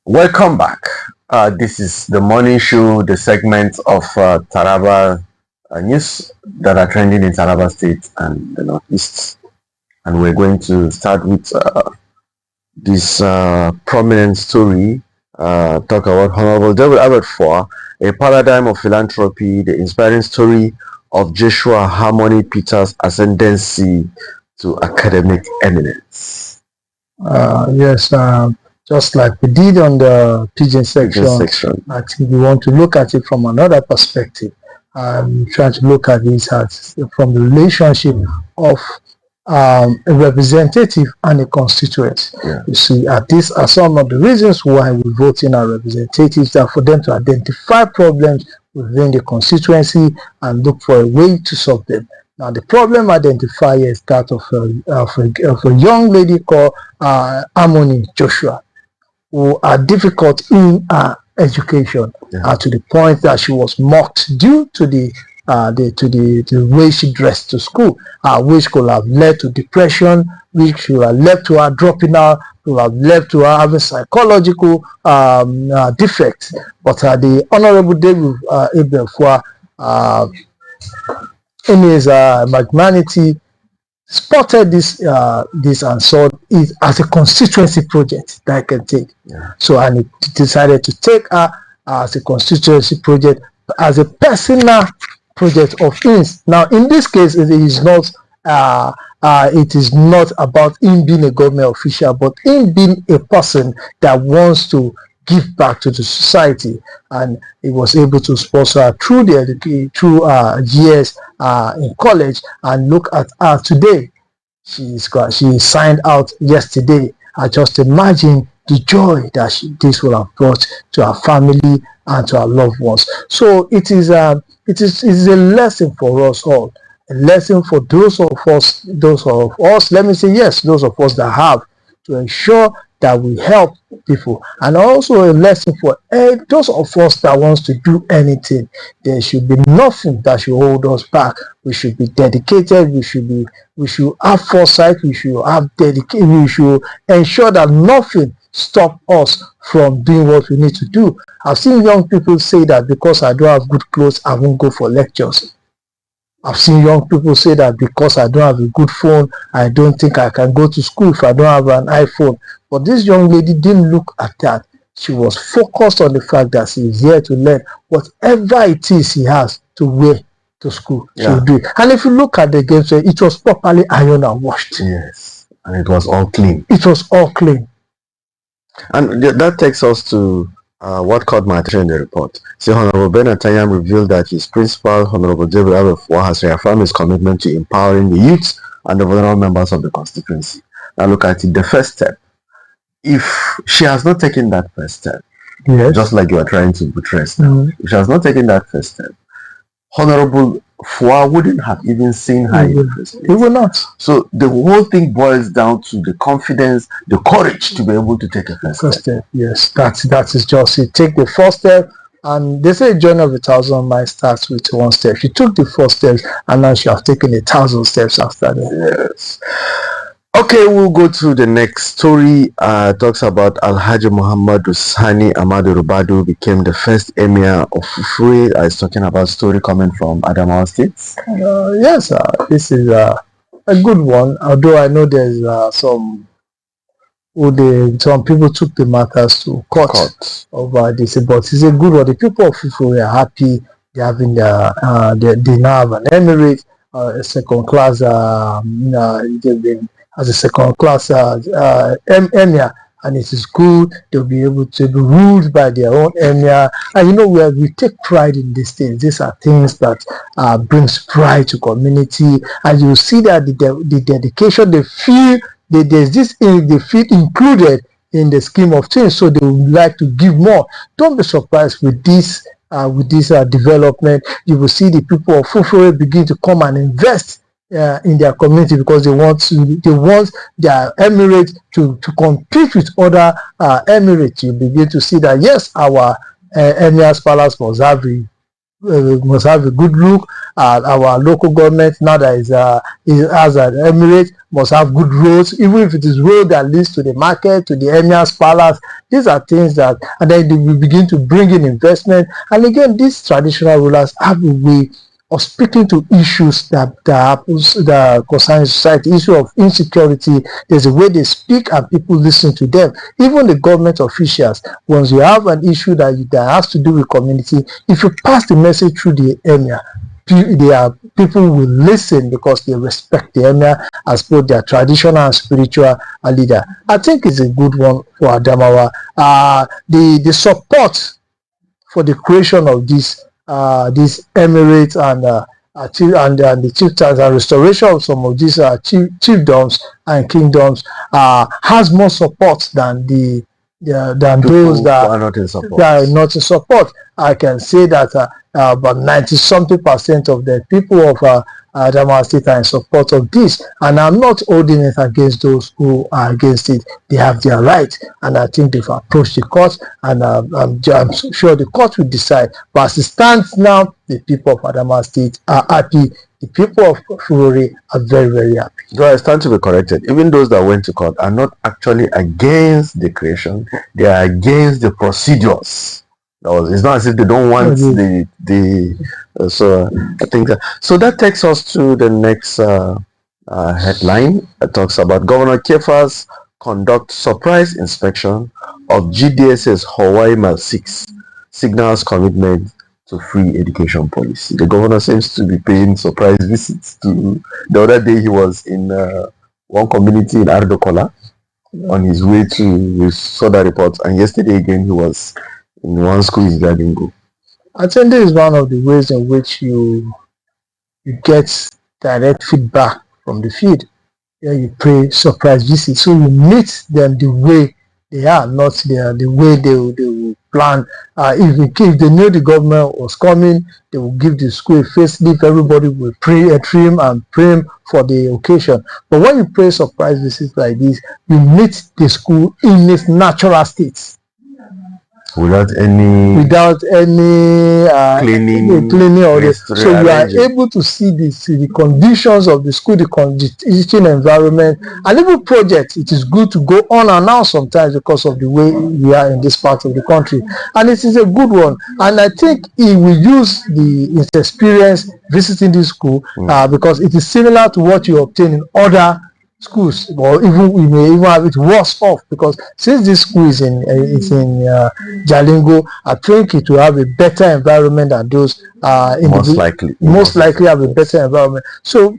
Welcome back. This is the morning show, the segment of Taraba news that are trending in Taraba State and the Northeast. And we're going to start with this prominent story, talk about Honorable David Albert for a paradigm of philanthropy, the inspiring story of Joshua Harmony Peters' ascendancy to academic eminence. Yes, just like we did on the pigeon section, I think we want to look at it from another perspective. Trying to look at this as from the relationship of a representative and a constituent. Yeah. You see, these are some of the reasons why we vote in our representatives, that for them to identify problems within the constituency and look for a way to solve them. Now, the problem identifier is that of a young lady called Harmony Joshua, who are difficult in education, to the point that she was mocked due to the way she dressed to school, which could have led to depression, which should have led to her dropping out, could have led to her having psychological defects. But the Honorable David Abel in his magnanimity, spotted this and saw it as a constituency project that I can take. So, and he decided to take her as a constituency project, as a personal project of his. Now, in this case, it is not about him being a government official, but him being a person that wants to give back to the society, and he was able to sponsor her through years in college. And look at her today. She signed out yesterday. I just imagine the joy that this will have brought to her family and to her loved ones. So it is a lesson for us all, a lesson for those of us, let me say yes, those of us that have to ensure that we help people, and also a lesson for those of us that wants to do anything. There should be nothing that should hold us back. We should be dedicated. We should have foresight. We should have dedication. We should ensure that nothing stop us from doing what we need to do. I've seen young people say that because I don't have good clothes, I won't go for lectures. I've seen young people say that because I don't have a good phone, I don't think I can go to school if I don't have an iPhone. But this young lady didn't look at that. She was focused on the fact that she is here to learn whatever it is she has to wear to school. She will do it. And if you look at the game, it was properly ironed and washed. Yes, and it was all clean. It was all clean. And that takes us to what caught my attention in the report. So Honorable Ben Atayam revealed that his principal, Honorable David Abefwa, has reaffirmed his commitment to empowering the youth and the vulnerable members of the constituency. Now look at it, the first step. If she has not taken that first step, just like you are trying to buttress now, if she has not taken that first step, Honorable Fua wouldn't have even seen her in the first place. He will not. So the whole thing boils down to the confidence, the courage to be able to take a first step. Yes, that is just it. Take the first step, and they say a journey of 1,000 miles starts with one step. She took the first steps, and now she has taken 1,000 steps after that. Yes. Okay, we'll go to the next story. Talks about Alhaji Muhammad Sani Amadu Rubadu became the first emir of Fufure. I was talking about story coming from Adamawa State. Yes, this is a good one. Although I know there's some people took the matters to court over this, but it's a good one. The people of Fufure are happy. They're having they now have an emirate, a second class. They've been as a second class emir and it is good. They'll be able to be ruled by their own emir. And you know, we take pride in these things. These are things that brings pride to community, and you see that the dedication they feel, there's this they feel included in the scheme of things, so they would like to give more. Don't be surprised with this development. You will see the people of Fufure begin to come and invest in their community, because they want their emirate to compete with other emirates. You begin to see that yes, our emir's palace must have a good look. Our local government, now that it has an emirate, must have good roads, even if it is road that leads to the market, to the emir's palace. These are things that, and then we begin to bring in investment. And again, these traditional rulers have a way of speaking to issues that concern society. Issue of insecurity, there's a way they speak and people listen to them. Even the government officials, once you have an issue that has to do with community, if you pass the message through the emir, people will listen, because they respect the emir as both their traditional and spiritual leader. I think it's a good one for Adamawa. The support for the creation of this emirates and the chieftains, and restoration of some of these chiefdoms and kingdoms has more support than those that are not in support. That are not in support. I can say that about 90-something% of the people of Adamawa State are in support of this, and I'm not holding it against those who are against it. They have their right, and I think they've approached the court, and I'm sure the court will decide. But as it stands now, the people of Adamawa State are happy. The people of Furore are very, very happy. So I stand to be corrected. Even those that went to court are not actually against the creation; they are against the procedures. It's not as if they don't want so I think so. That takes us to the next headline. It talks about Governor Kefa's conduct surprise inspection of GDS's Hawaii Mile 6, signals commitment to free education policy. The governor seems to be paying surprise visits to. The other day he was in one community in Ardokola on his way to his soda report, and yesterday again he was in one school in Jalingo. I think this is one of the ways in which you get direct feedback from the field. You pay surprise visits, so you meet them the way they are, not the way they will plan. If they knew the government was coming, they will give the school a facelift. Everybody will trim and prim for the occasion. But when you pay surprise visits like this, you meet the school in its natural state. Without any cleaning or so you are able to see the conditions of the school, the teaching environment, and even projects. It is good to go on and out sometimes because of the way we are in this part of the country, and it is a good one. And I think he will use his experience visiting this school because it is similar to what you obtain in other schools, or even we may even have it worse off, because since this school is in Jalingo, I think it will have a better environment than those most likely have a better environment. So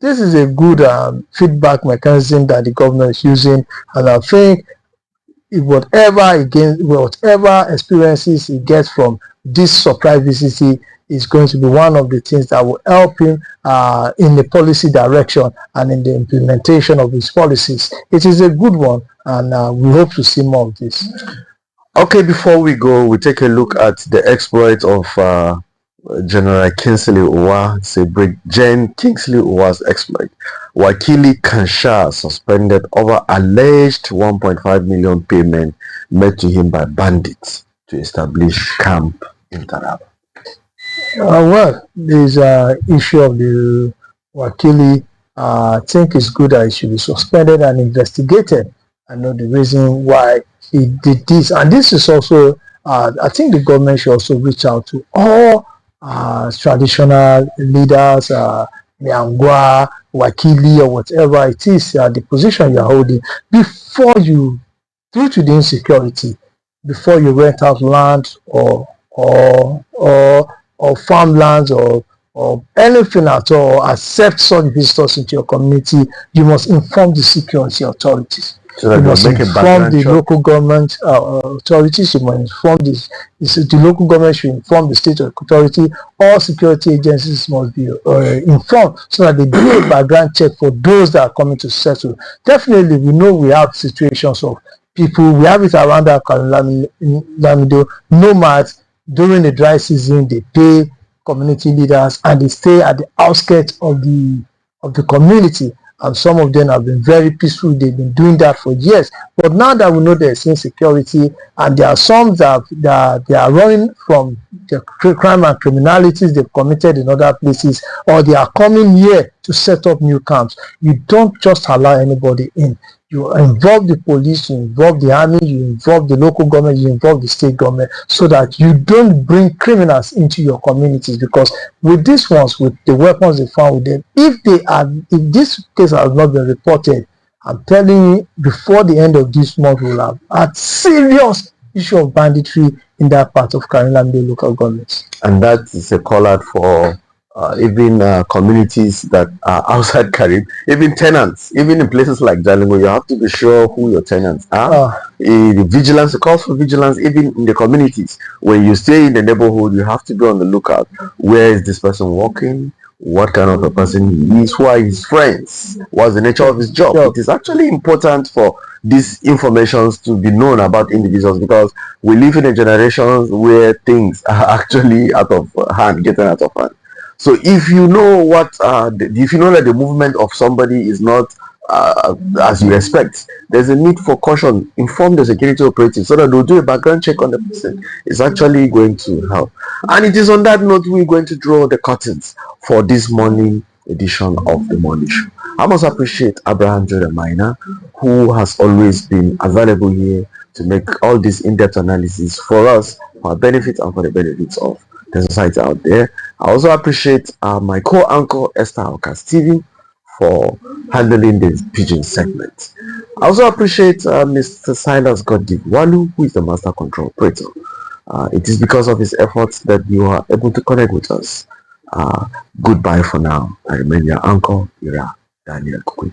this is a good feedback mechanism that the government is using, and I think whatever experiences he gets from this surprise visit is going to be one of the things that will help him in the policy direction and in the implementation of his policies. It is a good one, and we hope to see more of this. Okay, before we go, we take a look at the exploit of General Kingsley Uwa. Gen Kingsley Uwa's exploit. Wakili Kansha suspended over alleged 1.5 million payment made to him by bandits to establish camp in Taraba. Well, this issue of the Wakili, I think it's good that it should be suspended and investigated. I know the reason why he did this, and this is also, I think the government should also reach out to all traditional leaders, Nyangwa, Wakili, or whatever it is, the position you're holding, before you, due to the insecurity, before you rent out land or farmlands or anything at all, accept such visitors into your community, you must inform the security authorities. So that You they'll must make a inform background the check. local government authorities. You must inform the local government should inform the state authority. All security agencies must be informed so that they do a background check for those that are coming to settle. Definitely, we know we have situations of people. We have it around our Lamido nomads during the dry season. They pay community leaders and they stay at the outskirts of the community, and some of them have been very peaceful. They've been doing that for years, but now that we know there's insecurity and there are some that they are running from the crime and criminalities they've committed in other places, or they are coming here to set up new camps, you don't just allow anybody in. You involve the police, you involve the army, you involve the local government, you involve the state government, so that you don't bring criminals into your communities. Because with these ones, with the weapons they found with them, if this case has not been reported, I'm telling you, before the end of this month, we'll have had serious issue of banditry in that part of Karilambi local government. And that is a call out for even communities that are outside Carib, even tenants, even in places like Jalingo, you have to be sure who your tenants are. The vigilance, the calls for vigilance, even in the communities. When you stay in the neighborhood, you have to be on the lookout. Where is this person working? What kind of a person he is? Who are his friends? What's the nature of his job? It is actually important for these informations to be known about individuals, because we live in a generation where things are actually out of hand, getting out of hand. So if you know if you know that the movement of somebody is not as you expect, there's a need for caution. Inform the security operatives so that they'll do a background check on the person. It's actually going to help. And it is on that note we're going to draw the curtains for this morning edition of the Morning Show. I must appreciate Abraham Jeremiah, who has always been available here to make all this in-depth analysis for us, for our benefit and for the benefits of the society out there. I also appreciate my co-anchor Esther Oka-Steven for handling this pigeon segment. I also appreciate Mr. Silas Godgive-Walu, who is the master control operator. It is because of his efforts that you are able to connect with us. Goodbye for now. I remain your uncle, Ira Daniel Kukui.